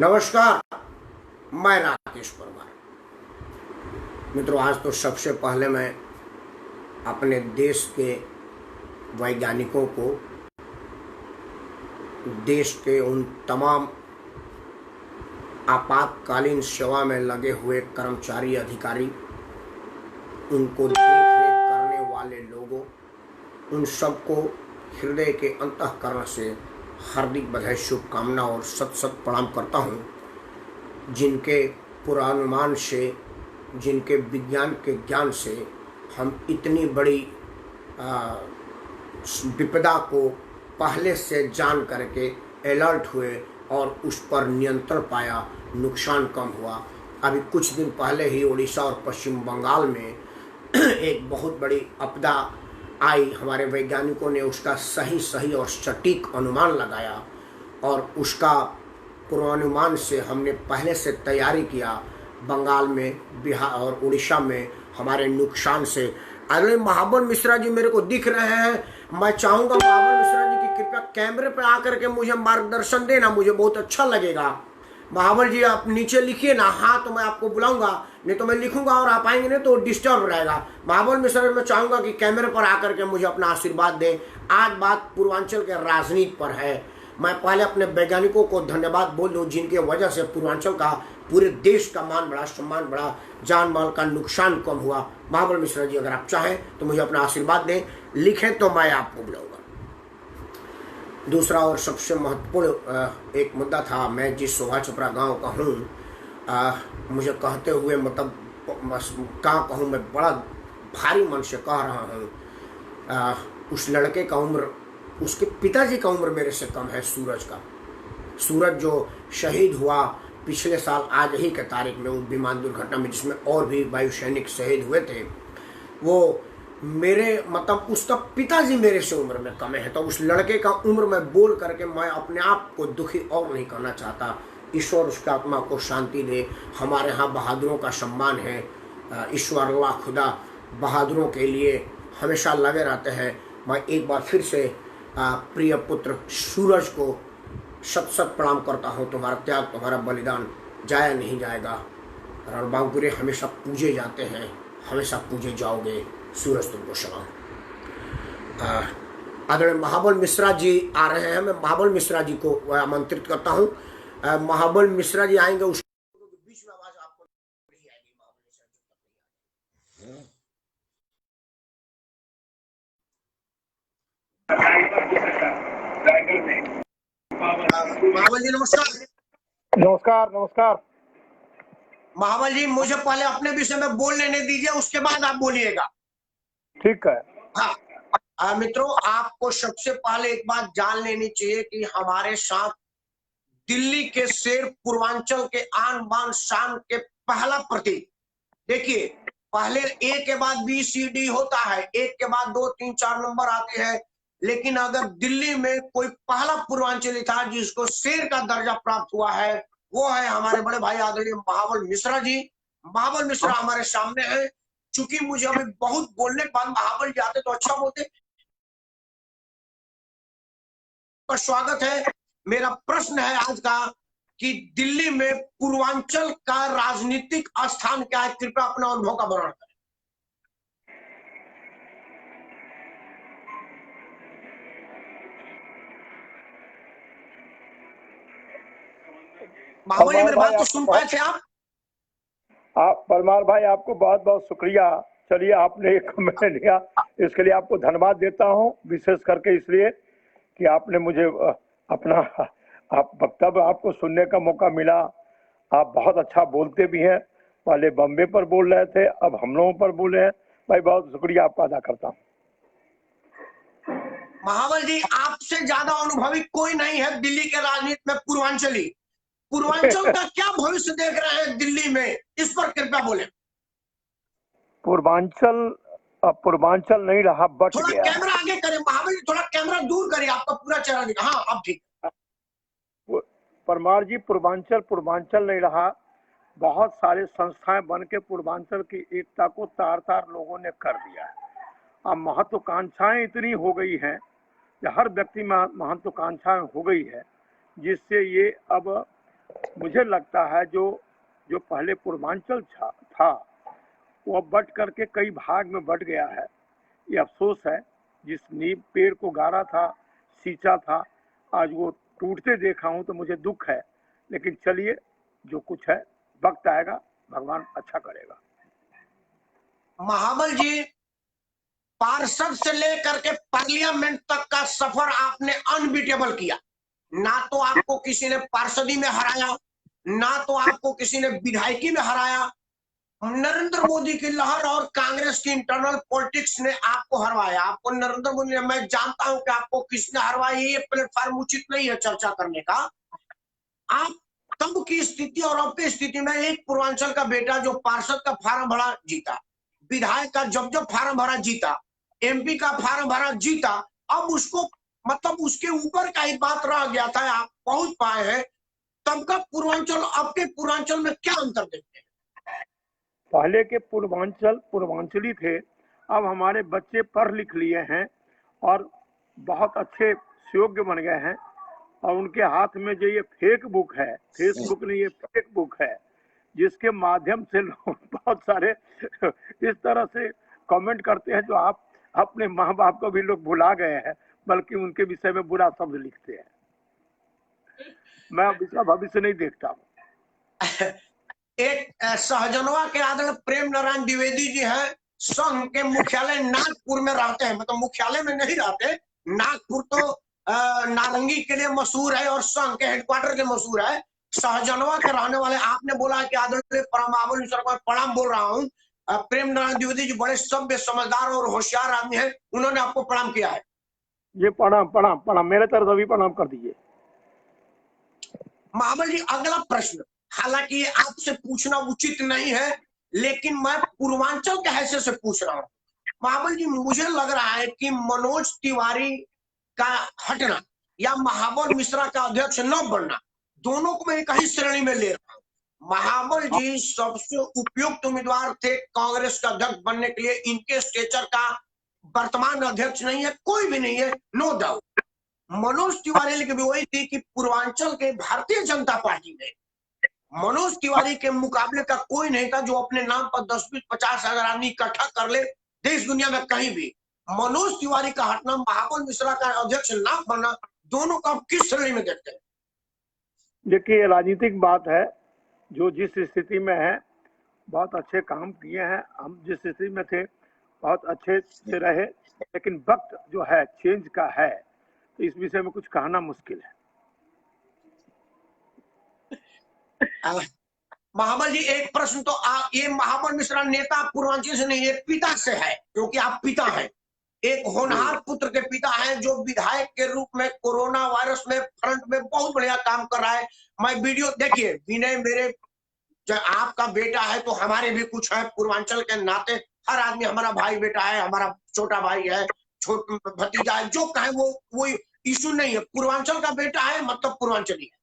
नमस्कार, मैं राकेश परमार। मित्रों, आज तो सबसे पहले मैं अपने देश के वैज्ञानिकों को, देश के उन तमाम आपातकालीन सेवा में लगे हुए कर्मचारी, अधिकारी, उनको देखरेख करने वाले लोगों, उन सबको हृदय के अंतःकरण से हार्दिक बधाई, शुभकामना और सत सत प्रणाम करता हूँ, जिनके पूर्वानुमान से, जिनके विज्ञान के ज्ञान से हम इतनी बड़ी विपदा को पहले से जान करके अलर्ट हुए और उस पर नियंत्रण पाया, नुकसान कम हुआ। अभी कुछ दिन पहले ही उड़ीसा और पश्चिम बंगाल में एक बहुत बड़ी आपदा आई। हमारे वैज्ञानिकों ने उसका सही और सटीक अनुमान लगाया और उसका पूर्वानुमान से हमने पहले से तैयारी किया। बंगाल में, बिहार और उड़ीसा में हमारे नुकसान से। अरे महाबल मिश्रा जी मेरे को दिख रहे हैं, मैं चाहूँगा महाबल मिश्रा जी की कृपया कैमरे पर आकर के मुझे मार्गदर्शन देना, मुझे बहुत अच्छा लगेगा। महाबल जी आप नीचे लिखिए ना, हाँ तो मैं आपको बुलाऊंगा, नहीं तो मैं लिखूंगा और आप आएंगे नहीं तो डिस्टर्ब रहेगा। महाबल मिश्रा मैं चाहूंगा कि कैमरे पर आकर के मुझे अपना आशीर्वाद दें। आज बात पूर्वांचल के राजनीति पर है। मैं पहले अपने वैज्ञानिकों को धन्यवाद बोल दूं, जिनके वजह से पूर्वांचल का, पूरे देश का मान बढ़ा, सम्मान बढ़ा, जान माल का नुकसान कम हुआ। महाबल मिश्रा जी अगर आप चाहें तो मुझे अपना आशीर्वाद दें, लिखें तो मैं आपको बुलाऊंगा। दूसरा और सबसे महत्वपूर्ण एक मुद्दा था, मैं जिस शोभा छपरा गांव का हूँ, मुझे कहते हुए मतलब क्या कहूँ, मैं बड़ा भारी मन से कह रहा हूँ। उस लड़के का उम्र, उसके पिताजी का उम्र मेरे से कम है, सूरज का। सूरज जो शहीद हुआ पिछले साल आज ही के तारीख में उस विमान दुर्घटना में, जिसमें और भी वायु सैनिक शहीद हुए थे, वो मेरे मतलब उसका पिताजी मेरे से उम्र में कम है। तो उस लड़के का उम्र में बोल करके मैं अपने आप को दुखी और नहीं करना चाहता। ईश्वर उसका आत्मा को शांति दे। हमारे यहाँ बहादुरों का सम्मान है। ईश्वर अल्लाह खुदा बहादुरों के लिए हमेशा लगे रहते हैं। मैं एक बार फिर से प्रिय पुत्र सूरज को सत सत प्रणाम करता हूँ। तुम्हारा त्याग, तुम्हारा बलिदान जाया नहीं जाएगा। रणबांकुरे हमेशा पूजे जाते हैं, हमेशा पूजे जाओगे। सूरज तुमको सलाम। आदरणीय महाबल मिश्रा जी आ रहे हैं। मैं महाबल मिश्रा जी को आमंत्रित करता हूँ। महाबल मिश्रा जी आएंगे, उस बीच में आवाज आपको नहीं आएगी। महाबल मिश्रा जी, महाबल जी नमस्कार। नमस्कार नमस्कार। महाबल जी मुझे पहले अपने विषय में बोल लेने दीजिए, उसके बाद आप बोलिएगा। ठीक है। हाँ मित्रों, आपको सबसे पहले एक बात जान लेनी चाहिए कि हमारे साथ दिल्ली के शेर, पूर्वांचल के आन बान शान के पहला प्रतीक। देखिए, पहले ए के बाद बी सी डी होता है, एक के बाद 2 3 4 नंबर आते हैं, लेकिन अगर दिल्ली में कोई पहला पूर्वांचली था जिसको शेर का दर्जा प्राप्त हुआ है, वो है हमारे बड़े भाई आदरणीय महाबल मिश्रा जी। महाबल मिश्रा हमारे सामने है। चूंकि मुझे अभी बहुत बोलने के बाद महाबल जी आते तो अच्छा बोलते। स्वागत है। मेरा प्रश्न है आज का कि दिल्ली में पूर्वांचल का राजनीतिक स्थान क्या है? कृपया अपना अनुभव का वर्णन करें। महाबल जी मेरी बात तो सुन पाए थे आप? परमार भाई आपको बहुत बहुत शुक्रिया। चलिए, आपने एक कमेंट लिया, इसके लिए आपको धन्यवाद देता हूं, विशेष करके इसलिए कि आपने मुझे अपना वक्तव्य आपको सुनने का मौका मिला। आप बहुत अच्छा बोलते भी हैं। पहले बॉम्बे पर बोल रहे थे, अब हम लोगों पर बोले हैं। भाई बहुत शुक्रिया आपका अदा करता हूँ। महाबल जी आपसे ज्यादा अनुभवी कोई नहीं है दिल्ली के राजनीति में। पूर्वांचल का क्या भविष्य देख रहे हैं दिल्ली में, इस पर कृपया बोले। पूर्वांचल नहीं रहा, बच थोड़ा गया। कैमरा आगे करें महाबल जी, थोड़ा कैमरा दूर करिए, आपका पूरा चेहरा दिखा। हाँ अब ठीक। परमार जी, पूर्वांचल नहीं रहा। बहुत सारे संस्थाएं बन के पूर्वांचल की एकता को तार तार लोगों ने कर दिया है। अब महत्वाकांक्षाएं इतनी हो गई हैं, हर व्यक्ति में महत्वाकांक्षाएं हो गई है, जिससे ये अब मुझे लगता है जो जो पहले पूर्वांचल था वो अब बट करके कई भाग में बट गया है। ये अफसोस है, जिस नींव पेड़ को गाड़ा था, सींचा था, आज वो टूटते देखा हूं तो मुझे दुख है। लेकिन चलिए, जो कुछ है वक्त आएगा, भगवान अच्छा करेगा। महाबल जी, पार्षद से लेकर के पार्लियामेंट तक का सफर आपने अनबीटेबल किया। ना तो आपको किसी ने पार्षदी में हराया, ना तो आपको किसी ने विधायकी में हराया। नरेंद्र मोदी की लहर और कांग्रेस की इंटरनल पॉलिटिक्स ने आपको हरवाया। आपको नरेंद्र मोदी ने, मैं जानता हूं कि आपको किसने हरवाया, ये प्लेटफॉर्म उचित नहीं है चर्चा करने का। आप तब की स्थिति और अब की स्थिति में, एक पूर्वांचल का बेटा जो पार्षद का फार्म भरा जीता, विधायक का जब फार्म भरा जीता, एमपी का फार्म भरा जीता, अब उसको मतलब उसके ऊपर का ही बात रह गया था, आप पहुंच पाए हैं। तब का पूर्वांचल, अब के पूर्वांचल में क्या अंतर देखते हैं? पहले के पूर्वांचली थे, अब हमारे बच्चे पढ़ लिख लिए हैं और बहुत अच्छे योग्य बन गए हैं। और उनके हाथ में जो ये फेक बुक है, फेसबुक नहीं, ये फेक बुक है, जिसके माध्यम से लोग बहुत सारे इस तरह से कमेंट करते हैं जो आप अपने माँ बाप को भी लोग भुला गए हैं, बल्कि उनके विषय में बुरा शब्द लिखते हैं। मैं अब इसका भविष्य नहीं देखता हूँ। एक सहजनवा के आदरणीय प्रेम नारायण द्विवेदी जी हैं, संघ के मुख्यालय नागपुर में रहते हैं, मतलब मुख्यालय में नहीं रहते। नागपुर तो नारंगी के लिए मशहूर है और संघ के हेडक्वार्टर के मशहूर है। सहजनवा के रहने वाले, आपने बोला कि आदरणीय महाबल मिश्रा को प्रणाम बोल रहा हूँ। प्रेम नारायण द्विवेदी जी बड़े सभ्य, समझदार और होशियार आदमी है, उन्होंने आपको प्रणाम किया है। ये प्रणाम प्रणाम प्रणाम, मेरे तरफ से भी प्रणाम कर दीजिए। महाबल जी, अगला प्रश्न, हालांकि ये आपसे पूछना उचित नहीं है, लेकिन मैं पूर्वांचल के हैसियत से पूछ रहा हूँ। महाबल जी, मुझे लग रहा है कि मनोज तिवारी का हटना या महाबल मिश्रा का अध्यक्ष न बनना, दोनों को मैं एक ही श्रेणी में ले रहा हूँ। महाबल जी सबसे उपयुक्त उम्मीदवार थे कांग्रेस का अध्यक्ष बनने के लिए। इनके स्टेचर का वर्तमान अध्यक्ष नहीं है, कोई भी नहीं है, नो डाउट। मनोज तिवारी की भी वही थी कि पूर्वांचल के भारतीय जनता पार्टी में मनोज तिवारी के मुकाबले का कोई नहीं था जो अपने नाम पर 10-20-50 हजार आदमी इकट्ठा कर ले देश दुनिया में कहीं भी। मनोज तिवारी का हटना, महाबल मिश्रा का अध्यक्ष ना बनना, दोनों का किस श्रेणी में देखते हैं? देखिए, राजनीतिक बात है, जो जिस स्थिति में है बहुत अच्छे काम किए हैं। हम जिस स्थिति में थे बहुत अच्छे से रहे, लेकिन वक्त जो है चेंज का है, तो इस विषय में कुछ कहना मुश्किल है। महाबल जी, एक प्रश्न तो ये महाबल मिश्रा नेता पूर्वांचल से नहीं, एक पिता से है, क्योंकि आप पिता हैं, एक होनहार पुत्र के पिता हैं, जो विधायक के रूप में कोरोना वायरस में फ्रंट में बहुत बढ़िया काम कर रहा है। मैं वीडियो देखिए, विनय मेरे, आपका बेटा है तो हमारे भी कुछ है पूर्वांचल के नाते, हर आदमी हमारा भाई बेटा है, हमारा छोटा भाई है, छोटा भतीजा है, जो कहे वो इशू नहीं है। पूर्वांचल का बेटा है मतलब पूर्वांचली है।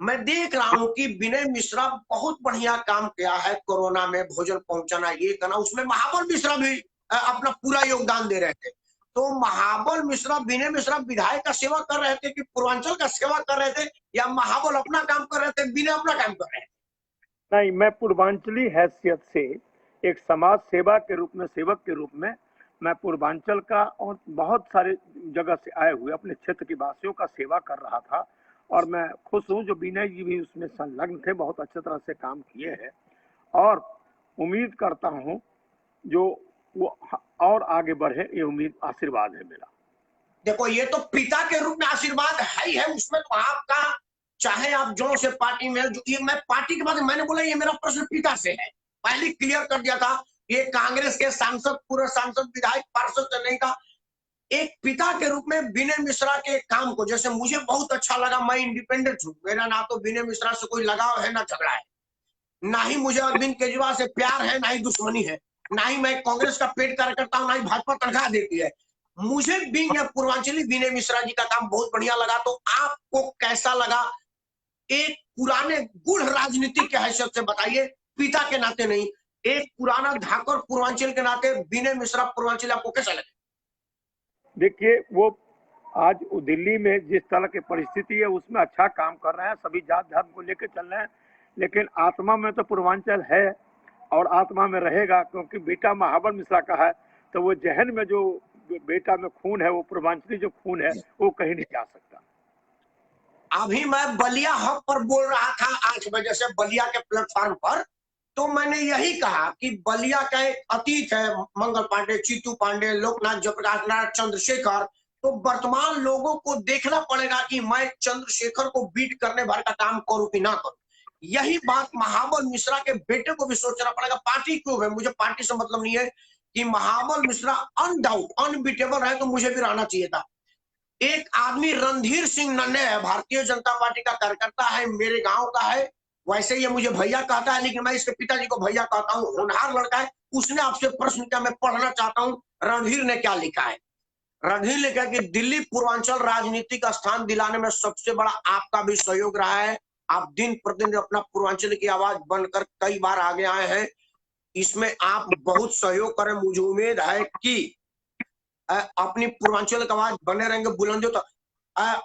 मैं देख रहा हूं कि विनय मिश्रा बहुत बढ़िया काम किया है, कोरोना में भोजन पहुंचाना, ये करना, उसमें महाबल मिश्रा भी अपना पूरा योगदान दे रहे थे। तो महाबल मिश्रा, विनय मिश्रा विधायक का सेवा कर रहे थे कि पूर्वांचल का सेवा कर रहे थे, या महाबल अपना काम कर रहे थे, विनय अपना काम कर रहे थे? नहीं, मैं पूर्वांचली हैसियत से एक समाज सेवा के रूप में, सेवक के रूप में, मैं पूर्वांचल का और बहुत सारे जगह से आए हुए अपने क्षेत्र के वासियों का सेवा कर रहा था। और मैं खुश हूं जो विनय जी भी उसमें संलग्न थे, बहुत अच्छे तरह से काम किए हैं, और उम्मीद करता हूं जो वो और आगे बढ़े, ये उम्मीद, आशीर्वाद है मेरा। देखो, ये तो पिता के रूप में आशीर्वाद है ही है, उसमें तो आपका, चाहे आप जो से पार्टी में, जो ये मैं पार्टी के बाद मैंने बोला ये मेरा प्रश्न पिता से है, पहले क्लियर कर दिया था। ये कांग्रेस के सांसद, पूर्व सांसद, विधायक, पार्षद से नहीं था। एक पिता के रूप में विनय मिश्रा के काम को, जैसे मुझे बहुत अच्छा लगा, मैं इंडिपेंडेंट हूँ, मेरा ना तो विनय मिश्रा से कोई लगाव है, ना झगड़ा है, ना ही मुझे अरविंद केजरीवाल से प्यार है, ना ही दुश्मनी है, ना ही मैं कांग्रेस का पेट कार्यकर्ता हूँ, ना ही भाजपा तनख्वाह देती है। मुझे भी पूर्वांचली विनय मिश्रा जी का काम बहुत बढ़िया लगा। तो आपको कैसा लगा? एक पुराने गुढ़ राजनीति के हैसियत से बताइए, पिता के नाते नहीं, एक पुराना धाकर पूर्वांचल के नाते विनय मिश्रा पूर्वांचल आपको कैसा लगे? देखिए, वो आज वो दिल्ली में जिस तरह की परिस्थिति है उसमें अच्छा काम कर रहे हैं, सभी जात धर्म को लेकर चल रहे हैं, लेकिन आत्मा में तो पूर्वांचल है और आत्मा में रहेगा, क्योंकि बेटा महाबल मिश्रा का है, तो वो जहन में जो बेटा में खून है, वो पूर्वांचली जो खून है वो कहीं नहीं जा सकता। अभी मैं बलिया हब पर बोल रहा था 8 बजे से बलिया के प्लेटफॉर्म पर, तो मैंने यही कहा कि बलिया का एक अतीत है, मंगल पांडे, चीतू पांडे, लोकनाथ जयप्रकाश नारायण, चंद्रशेखर। तो वर्तमान लोगों को देखना पड़ेगा कि मैं चंद्रशेखर को बीट करने भर का काम करूं कि ना करूं। यही बात महाबल मिश्रा के बेटे को भी सोचना पड़ेगा। पार्टी क्यों है, मुझे पार्टी से मतलब नहीं है कि महाबल मिश्रा अनडाउट अनबीटेबल है, तो मुझे भी रहना चाहिए था। एक आदमी रणधीर सिंह नन्हे है, भारतीय जनता पार्टी का कार्यकर्ता है, मेरे गांव का है, वैसे ये मुझे भैया कहता है, लेकिन मैं इसके पिताजी को भैया कहता हूँ, होनहार लड़का है। उसने आपसे प्रश्न किया, मैं पढ़ना चाहता हूँ रणधीर ने क्या लिखा है। रणधीर ने कहा कि दिल्ली पूर्वांचल राजनीति का स्थान दिलाने में सबसे बड़ा आपका भी सहयोग रहा है। आप दिन प्रतिदिन अपना पूर्वांचल की आवाज बनकर कई बार आगे आए हैं, इसमें आप बहुत सहयोग करें। मुझे उम्मीद है कि अपनी पूर्वांचल की आवाज बने रहेंगे बुलंदियों तक।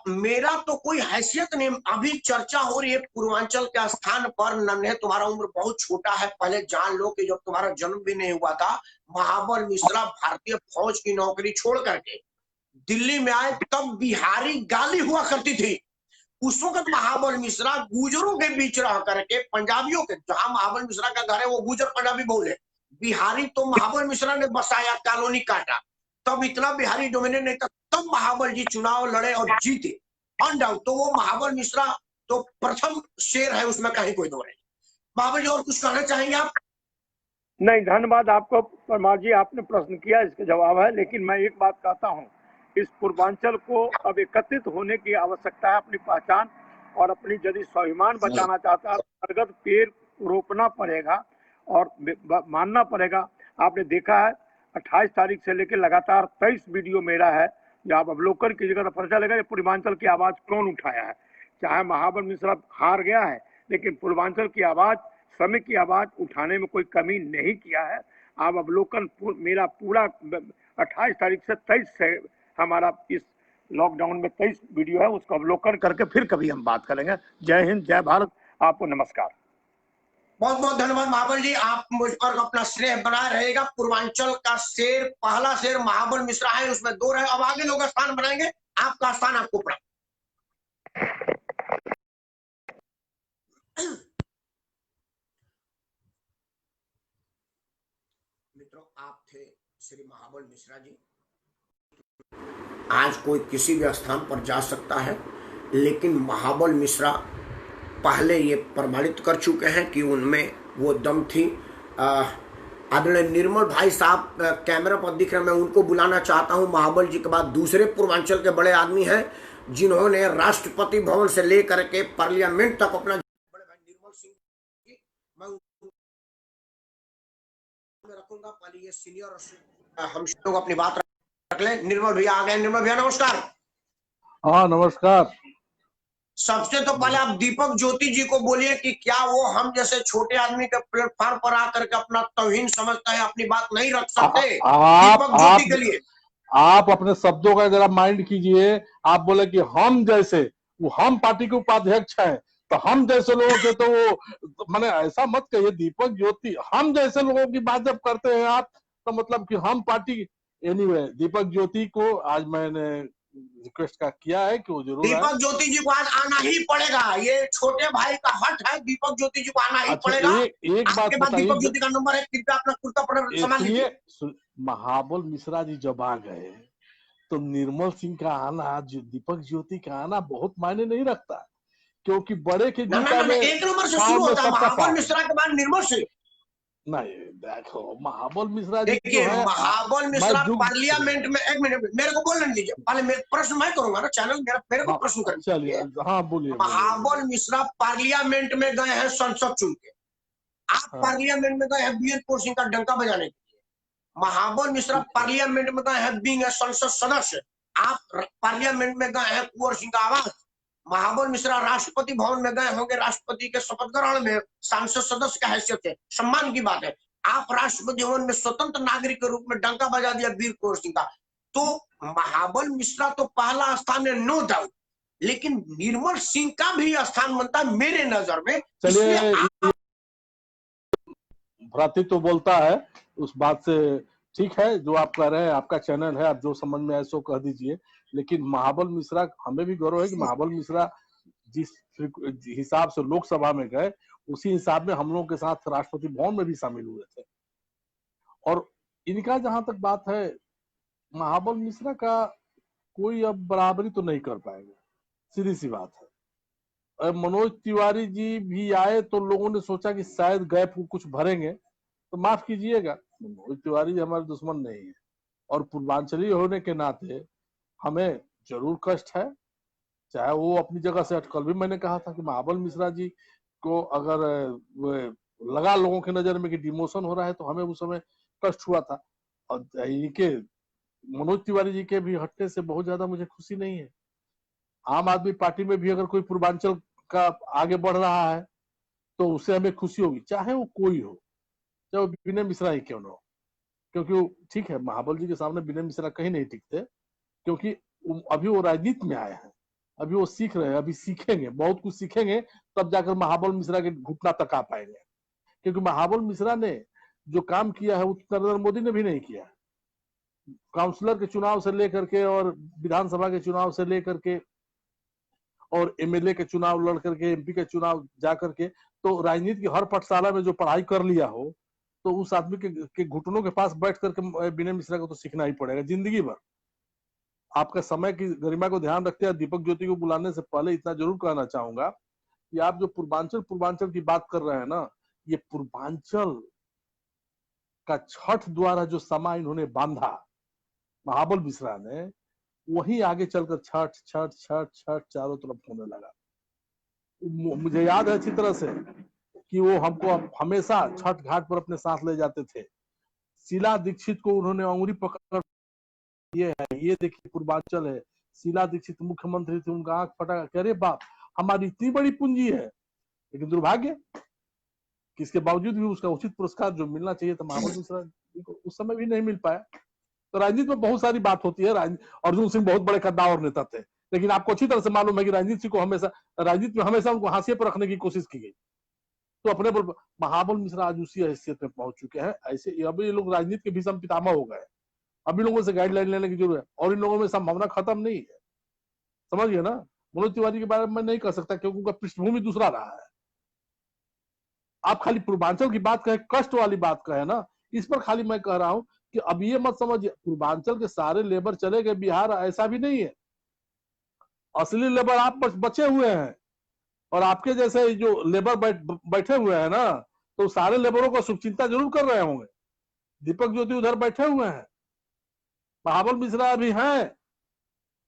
मेरा तो कोई हैसियत नहीं। अभी चर्चा हो रही है पूर्वांचल के स्थान पर। नन्हे, तुम्हारा उम्र बहुत छोटा है, पहले जान लो कि जब तुम्हारा जन्म भी नहीं हुआ था, महाबल मिश्रा भारतीय फौज की नौकरी छोड़ करके दिल्ली में आए, तब बिहारी गाली हुआ करती थी। उस वक्त महाबल मिश्रा गुजरों के बीच रह करके, पंजाबियों के, जहां महाबल मिश्रा का घर है वो गुजर पंजाबी बोले, बिहारी तो महाबल मिश्रा ने बसाया, कॉलोनी काटा, तब इतना बिहारी डोमिनेट नहीं था। तब महाबल जी चुनाव लड़े और जीते अनडाउट। तो वो महाबल मिश्रा तो प्रथम शेर है, उसमें कहीं कोई दो नहीं। महाबल जी और कुछ कहना चाहेंगे आप? नहीं, धन्यवाद आपको परमार जी, आपने प्रश्न किया, इसका जवाब है। लेकिन मैं एक बात कहता हूँ, इस पूर्वांचल को अब एकत्रित होने की आवश्यकता है, अपनी पहचान और अपनी यदि स्वाभिमान बचाना चाहता है, अंतर्गत पेड़ रोपना पड़ेगा और मानना पड़ेगा। आपने देखा है 28 तारीख से लेकर लगातार 23 वीडियो मेरा है, जो आप अवलोकन कीजिएगा तो पता चलेगा पूर्वांचल की आवाज कौन उठाया है। चाहे महाबल मिश्रा हार गया है, लेकिन पूर्वांचल की आवाज, श्रमिक की आवाज उठाने में कोई कमी नहीं किया है। आप अवलोकन मेरा पूरा 28 तारीख से 23 से हमारा इस लॉकडाउन में 23 वीडियो है, उसको अवलोकन करके फिर कभी हम बात करेंगे। जय हिंद, जय भारत, आपको नमस्कार। बहुत बहुत धन्यवाद महाबल जी, आप मुझ पर अपना स्नेह बनाए रहेगा। पूर्वांचल का शेर, पहला शेर महाबल मिश्रा है, उसमें 2 रहे। अब आगे लोग स्थान बनाएंगे, आपका स्थान आपको पड़ा। मित्रों, आप थे श्री महाबल मिश्रा जी। आज कोई किसी भी स्थान पर जा सकता है, लेकिन महाबल मिश्रा पहले ये प्रमाणित कर चुके हैं कि उनमें वो दम थी। आदरणीय निर्मल भाई साहब कैमरा पर दिख रहे हैं, मैं उनको बुलाना चाहता हूं। महाबल जी के बाद दूसरे पूर्वांचल के बड़े आदमी हैं जिन्होंने राष्ट्रपति भवन से लेकर के पार्लियामेंट तक अपना, बड़े भाई निर्मल सिंह जी, मैं रखूंगा। पहले ये सीनियर, हम लोग अपनी बात रख ले। निर्मल भैया आ गए। निर्मल भैया नमस्कार। हाँ नमस्कार। सबसे तो पहले आप दीपक ज्योति जी को बोलिए कि क्या वो हम जैसे छोटे आदमी के प्लेटफॉर्म पर आकर के अपना तौहीन समझता है, अपनी बात नहीं रख सकते? दीपक ज्योति के लिए आप अपने शब्दों का जरा माइंड कीजिए। आप बोले कि हम जैसे, वो हम पार्टी के उपाध्यक्ष हैं, तो हम जैसे लोगों के तो वो मैंने ऐसा मत कहिए। दीपक ज्योति, हम जैसे लोगों की बात जब करते हैं आप, तो मतलब कि हम पार्टी। एनीवे, दीपक ज्योति को आज मैंने रिक्वेस्ट का किया है कि वो जरूर दीपक ज्योति जी को आज आना ही पड़ेगा। ये छोटे भाई का हट है, दीपक ज्योति जी को आना ही पड़ेगा। एक बात बताइए, दीपक ज्योति का नंबर है, कृपया अपना कुर्ता संभाल लीजिए। महाबल मिश्रा जी जब आ गए तो निर्मल सिंह का आना, दीपक ज्योति का आना बहुत मायने नहीं रखता, क्योंकि बड़े के गीता में 1 नंबर से शुरू होता है, महाबल मिश्रा के बाद निर्मल सिंह। नहीं, देखो महाबल मिश्रा जी देखिए, महाबल मिश्रा पार्लियामेंट में, एक मिनट मेरे को बोलने दीजिए, पहले मेरे प्रश्न मैं करूंगा ना, चैनल मेरे को प्रश्न करें। चलिए, हाँ बोलिए। महाबल मिश्रा पार्लियामेंट में गए हैं संसद चुन के, आप पार्लियामेंट में गए हैं वीर कुंवर सिंह का डंका बजाने के लिए। महाबल मिश्रा पार्लियामेंट में गए हैं बीइंग संसद सदस्य, आप पार्लियामेंट में गए हैं कुंवर सिंह का आवाज। महाबल मिश्रा राष्ट्रपति भवन में गए होंगे, राष्ट्रपति के शपथ ग्रहण में सांसद सदस्य का हैसियत है, सम्मान की बात है। आप राष्ट्रपति भवन में स्वतंत्र नागरिक के रूप में डंका बजा दिया वीर कुंवर सिंह का। तो महाबल मिश्रा तो पहला स्थान है, नो डाउट, लेकिन निर्मल सिंह का भी स्थान बनता है मेरे नजर में। चलिए, इसलिए भ्रातृत्व तो बोलता है, उस बात से ठीक है जो आप कह रहे हैं, आपका चैनल है, आप जो समझ में आए सो कह दीजिए। लेकिन महाबल मिश्रा, हमें भी गौरव है कि महाबल मिश्रा जिस हिसाब से लोकसभा में गए, उसी हिसाब में हम लोगों के साथ राष्ट्रपति भवन में भी शामिल हुए थे। और इनका जहां तक बात है, महाबल मिश्रा का कोई अब बराबरी तो नहीं कर पाएगा, सीधी सी बात है। मनोज तिवारी जी भी आए तो लोगों ने सोचा कि शायद गैप को कुछ भरेंगे, तो माफ कीजिएगा, मनोज तिवारी जी हमारे दुश्मन नहीं है, और पूर्वांचली होने के नाते हमें जरूर कष्ट है, चाहे वो अपनी जगह से कल भी मैंने कहा था कि महाबल मिश्रा जी को अगर लगा लोगों की नजर में कि डिमोशन हो रहा है तो हमें उस समय कष्ट हुआ था। और इनके मनोज तिवारी जी के भी हटने से बहुत ज्यादा मुझे खुशी नहीं है। आम आदमी पार्टी में भी अगर कोई पूर्वांचल का आगे बढ़ रहा है तो उससे हमें खुशी होगी, चाहे वो कोई हो, चाहे वो विनय मिश्रा ही क्यों ना हो। क्योंकि ठीक है, महाबल जी के सामने विनय मिश्रा कहीं नहीं टिकते, क्योंकि अभी वो राजनीति में आए हैं, अभी वो सीख रहे हैं, अभी सीखेंगे, बहुत कुछ सीखेंगे, तब जाकर महाबल मिश्रा के घुटना तक आ पाएंगे। क्योंकि महाबल मिश्रा ने जो काम किया है वो नरेंद्र मोदी ने भी नहीं किया। काउंसलर के चुनाव से लेकर के और विधानसभा के चुनाव से लेकर के और एमएलए के चुनाव लड़ करके, एमपी के चुनाव जाकर के, तो राजनीति की हर पाठशाला में जो पढ़ाई कर लिया हो, तो उस आदमी के घुटनों के पास बैठ करके विनय मिश्रा को तो सीखना ही पड़ेगा जिंदगी भर। आपका समय की गरिमा को ध्यान रखते हैं, दीपक ज्योति को बुलाने से पहले इतना जरूर कहना चाहूंगा कि आप जो पूर्वांचल की बात कर रहे हैं ना, ये पूर्वांचल का छठ द्वारा जो समा इन्होंने बांधा महाबल मिश्रा ने, वही आगे चलकर छठ छठ छठ छठ चारों तरफ होने लगा। मुझे याद है अच्छी तरह से कि वो हमको हमेशा छठ घाट पर अपने साथ ले जाते थे। शीला दीक्षित को उन्होंने अंगुली पकड़, ये है, ये देखिए पूर्वांचल है, शीला दीक्षित मुख्यमंत्री थी, उनका आंख फटा, कह रहे बाप हमारी इतनी बड़ी पूंजी है। लेकिन दुर्भाग्य कि इसके बावजूद भी उसका उचित पुरस्कार जो मिलना चाहिए था महाबल मिश्रा को, उस समय भी नहीं मिल पाया। तो राजनीति में बहुत सारी बात होती है। अर्जुन सिंह बहुत बड़े कद्दावर नेता थे, लेकिन आपको अच्छी तरह से मालूम है कि राजनीति को हमेशा, राजनीति में हमेशा उनको हाशिए पर रखने की कोशिश की गई। तो अपने महाबल मिश्रा आज उसी हैसियत में पहुंच चुके हैं। ऐसे अब ये लोग राजनीति के भीषण पितामह हो गए, अभी लोगों से गाइडलाइन लेने की जरूरत है, और इन लोगों में संभावना खत्म नहीं है, समझिए ना। मनोज तिवारी के बारे में मैं नहीं कह सकता क्योंकि उनका पृष्ठभूमि दूसरा रहा है। आप खाली पूर्वांचल की बात कहें, कष्ट वाली बात कहें ना, इस पर खाली मैं कह रहा हूं कि अब ये मत समझिए पूर्वांचल के सारे लेबर चले गए बिहार, ऐसा भी नहीं है। असली लेबर आप बचे हुए हैं, और आपके जैसे जो लेबर बैठे हुए हैं ना, तो सारे लेबरों को शुभचिंता जरूर कर रहे होंगे। दीपक ज्योति उधर बैठे हुए हैं, महाबल मिश्रा भी हैं।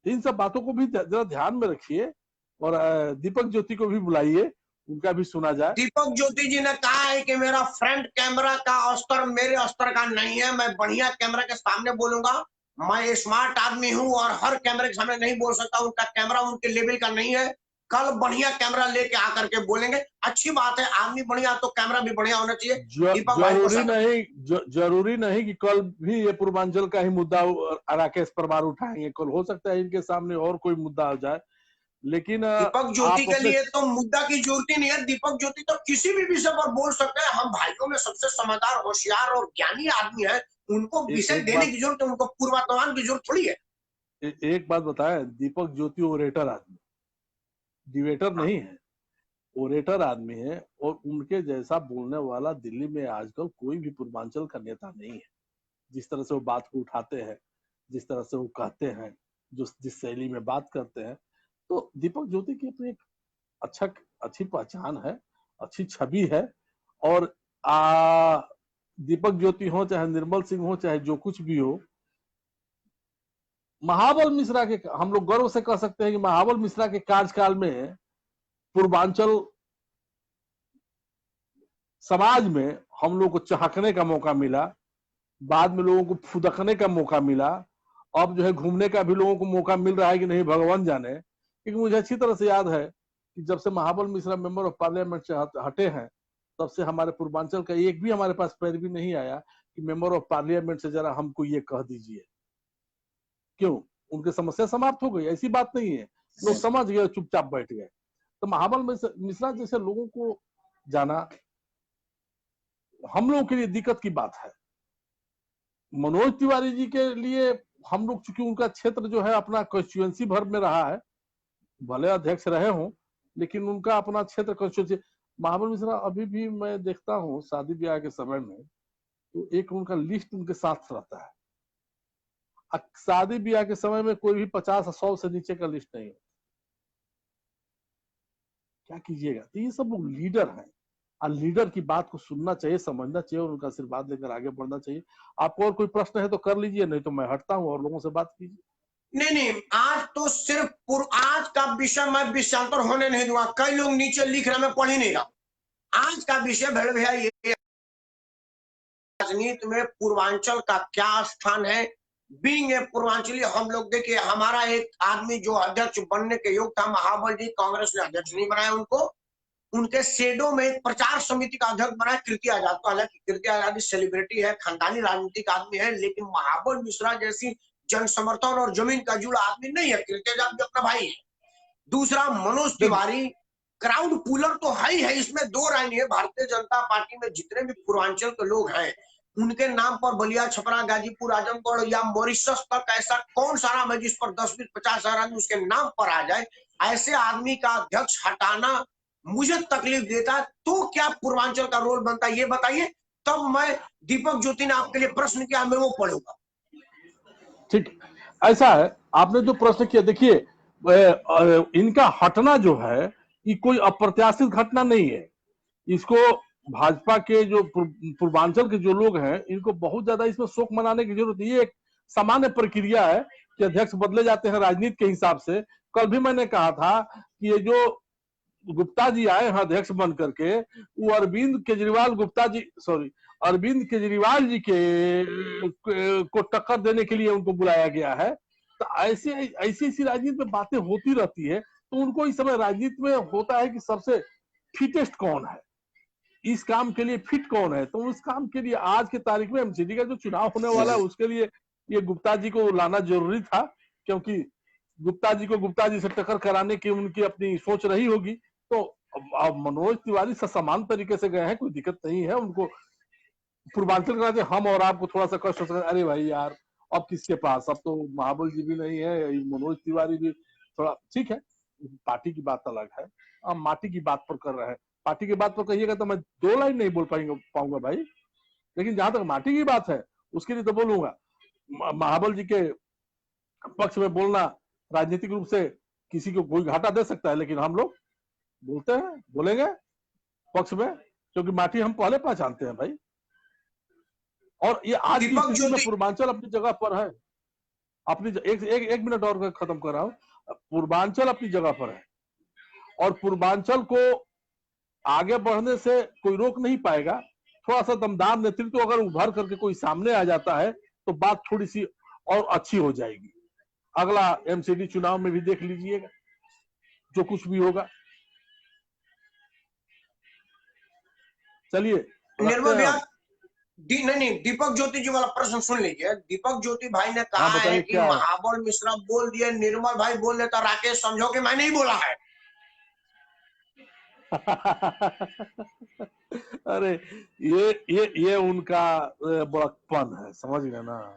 इन सब बातों को भी जरा ध्यान में रखिए, और दीपक ज्योति को भी बुलाइए, उनका भी सुना जाए। दीपक ज्योति जी ने कहा है कि मेरा फ्रंट कैमरा का स्तर मेरे स्तर का नहीं है, मैं बढ़िया कैमरा के सामने बोलूंगा, मैं स्मार्ट आदमी हूं और हर कैमरे के सामने नहीं बोल सकता, उनका कैमरा उनके लेवल का नहीं है। कल बढ़िया कैमरा लेके आकर के बोलेंगे। अच्छी बात है, आदमी बढ़िया तो कैमरा भी बढ़िया होना चाहिए। जरूरी नहीं कि कल भी ये पूर्वांचल का ही मुद्दा राकेश परमार उठाएंगे, कल हो सकता है इनके सामने और कोई मुद्दा आ जाए। लेकिन दीपक ज्योति के लिए तो मुद्दा की जरूरत ही नहीं है, दीपक ज्योति तो किसी भी विषय पर बोल सकते हैं। हम भाइयों में सबसे समझदार, होशियार और ज्ञानी आदमी है, उनको विषय देने की जरूरत है, उनको पूर्वानुमान की जरूरत थोड़ी है। एक बात बताएं, दीपक ज्योति ओरेटर आदमी, डिबेटर नहीं है, ओरेटर आदमी है, और उनके जैसा बोलने वाला दिल्ली में आजकल कोई भी पूर्वांचल का नेता नहीं है। जिस तरह से वो बात को उठाते हैं, जिस तरह से वो कहते हैं, जिस शैली में बात करते हैं, तो दीपक ज्योति की अपनी एक अच्छी पहचान है, अच्छी छवि है। और दीपक ज्योति हो, चाहे निर्मल सिंह हो, चाहे जो कुछ भी हो, महाबल मिश्रा के, हम लोग गर्व से कह सकते हैं कि महाबल मिश्रा के कार्यकाल में पूर्वांचल समाज में हम लोग को चहकने का मौका मिला, बाद में लोगों को फुदकने का मौका मिला, अब जो है घूमने का भी लोगों को मौका मिल रहा है कि नहीं भगवान जाने। क्योंकि मुझे अच्छी तरह से याद है कि जब से महाबल मिश्रा मेंबर ऑफ पार्लियामेंट से हटे हैं, तब से हमारे पूर्वांचल का एक भी हमारे पास पैर भी नहीं आया कि मेंबर ऑफ पार्लियामेंट से जरा हमको ये कह दीजिए। क्यों? उनकी समस्या समाप्त हो गई? ऐसी बात नहीं है, लोग समझ गए, चुपचाप बैठ गए। तो महाबल मिश्रा जैसे लोगों को जाना हम लोगों के लिए दिक्कत की बात है। मनोज तिवारी जी के लिए हम लोग, चूंकि उनका क्षेत्र जो है अपना कॉन्स्टिट्यूएंसी भर में रहा है, भले अध्यक्ष रहे हों, लेकिन उनका अपना क्षेत्र कॉन्स्टिट्यूएंसी। महाबल मिश्रा अभी भी मैं देखता हूँ शादी ब्याह के समय में, तो एक उनका लिस्ट उनके साथ रहता है। शादी ब्याह के समय में कोई भी 50-100 से नीचे का लिस्ट नहीं है। क्या कीजिएगा? तो ये सब लोग लीडर हैं, और लीडर की बात को सुनना चाहिए, समझना चाहिए और उनका आशीर्वाद लेकर आगे बढ़ना चाहिए। आपको और कोई प्रश्न है तो कर लीजिए, नहीं तो मैं हटता हूँ और लोगों से बात कीजिए। नहीं, आज तो सिर्फ आज का विषय मैं विषयांतर होने नहीं दूंगा। कई लोग नीचे लिख रहे, मैं पढ़ ही नहीं रहा। आज का विषय भेड़ भैया ये राजनीति में पूर्वांचल का क्या स्थान है। बीइंग ए पूर्वांचली, हम लोग देखिए, हमारा एक आदमी जो अध्यक्ष बनने के योग था, महाबल जी, कांग्रेस ने अध्यक्ष नहीं बनाया उनको। उनके शेडो में एक प्रचार समिति का अध्यक्ष बनाया कीर्ति आजाद को। हालांकि कीर्ति आजाद सेलिब्रिटी है, खानदानी राजनीतिक आदमी है, लेकिन महाबल मिश्रा जैसी जन समर्थन और जमीन का जुड़ा आदमी नहीं है। कीर्ति आजाद भी अपना भाई है। दूसरा, मनोज तिवारी क्राउड पुलर तो है ही है, इसमें दो राय नहीं है। भारतीय जनता पार्टी में जितने भी पूर्वांचल के लोग हैं, उनके नाम पर बलिया, छपरा, गाजीपुर, आजमगढ़ या मॉरिशस तक ऐसा कौन सा नाम है जिस पर 10-20-50 आदमी उसके नाम पर आ जाए? ऐसे आदमी का अध्यक्ष हटाना मुझे तकलीफ देता है। तो क्या पूर्वांचल का रोल बनता है, ये बताइए। तब मैं, दीपक ज्योति ने आपके लिए प्रश्न किया, मैं वो पढ़ूंगा। ठीक, ऐसा है, आपने जो प्रश्न किया, देखिए इनका हटना जो है ये कोई अप्रत्याशित घटना नहीं है। इसको भाजपा के जो पूर्वांचल के जो लोग हैं, इनको बहुत ज्यादा इसमें शोक मनाने की जरूरत नहीं है। ये एक सामान्य प्रक्रिया है कि अध्यक्ष बदले जाते हैं राजनीति के हिसाब से। कल भी मैंने कहा था कि ये जो गुप्ता जी आए हैं अध्यक्ष बन करके, वो अरविंद केजरीवाल जी के को टक्कर देने के लिए उनको बुलाया गया है। तो ऐसी राजनीति में बातें होती रहती है। तो उनको इस समय राजनीति में होता है कि सबसे फिटेस्ट कौन है, इस काम के लिए फिट कौन है। तो उस काम के लिए आज के तारीख में एमसीडी का जो चुनाव होने वाला है, उसके लिए ये गुप्ता जी को लाना जरूरी था, क्योंकि गुप्ता जी को गुप्ता जी से टक्कर कराने की उनकी अपनी सोच रही होगी। तो अब मनोज तिवारी से समान तरीके से गए हैं, कोई दिक्कत नहीं है। उनको पूर्वांचल का हम और आपको थोड़ा सा कष्ट हो सकता है, अरे भाई यार अब किसके पास, अब तो महाबल जी भी नहीं है, मनोज तिवारी भी थोड़ा ठीक है। पार्टी की बात अलग है, अब माटी की बात पर कर रहे हैं। पार्टी की बात पर कहिएगा तो मैं 2 लाइन नहीं बोल पाऊंगा भाई, लेकिन जहां तक माटी की बात है उसके लिए तो बोलूंगा। महाबल जी के पक्ष में बोलना राजनीतिक रूप से किसी को कोई घाटा दे सकता है, लेकिन हम लोग बोलते हैं, बोलेंगे पक्ष में, क्योंकि माटी हम पहले पहचानते हैं भाई। और ये आज की स्थिति में पूर्वांचल अपनी जगह पर है, अपनी एक मिनट और खत्म कर रहा हूं। पूर्वांचल अपनी जगह पर है और पूर्वांचल को आगे बढ़ने से कोई रोक नहीं पाएगा। थोड़ा सा दमदार नेतृत्व अगर उभर करके कोई सामने आ जाता है तो बात थोड़ी सी और अच्छी हो जाएगी। अगला एमसीडी चुनाव में भी देख लीजिएगा जो कुछ भी होगा। चलिए, निर्मल भैया, नहीं, दीपक ज्योति जी वाला प्रश्न सुन लीजिए। दीपक ज्योति भाई ने कहा है कि महाबल मिश्रा बोल दिए, निर्मल भाई बोल देता, राकेश समझो कि मैं नहीं बोला है। अरे ये उनका बड़कपन है, समझ गए ना,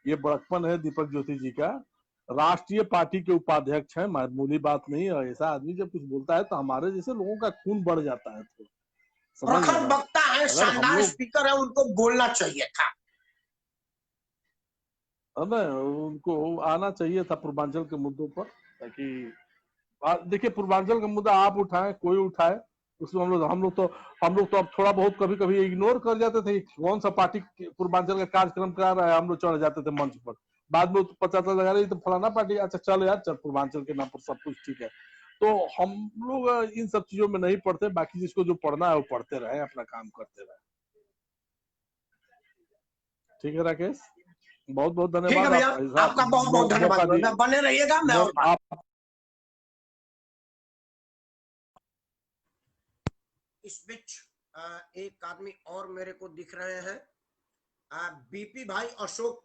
ये बड़कपन है दीपक ज्योति जी का। राष्ट्रीय पार्टी के उपाध्यक्ष हैं, मामूली बात नहीं है। ऐसा आदमी जब कुछ बोलता है तो हमारे जैसे लोगों का खून बढ़ जाता है। तो प्रखर वक्ता है, शानदार स्पीकर है, उनको बोलना चाहिए था। उनको आना चाहिए था पूर्वांचल के मुद्दों पर, ताकि देखिए पूर्वांचल का मुद्दा आप उठाए, कोई उठाए, उसमें हम लोग तो अब थोड़ा बहुत कभी कभी इग्नोर कर जाते थे। कौन सा पार्टी पूर्वांचल का कार्यक्रम करा रहा है, हम लोग चढ़ जाते थे मंच पर। बाद में पता लगा रही तो फलाना पार्टी, अच्छा चलो यार, चल पूर्वांचल के नाम पर सब कुछ ठीक है। तो हम लोग इन सब चीजों में नहीं पढ़ते। बाकी जिसको जो पढ़ना है वो पढ़ते रहे, अपना काम करते रहे। ठीक है राकेश, बहुत बहुत धन्यवाद आपका, बहुत बहुत धन्यवाद। बने रहिएगा। मैं और आप इस बीच एक आदमी और मेरे को दिख रहे हैं, बीपी भाई अशोक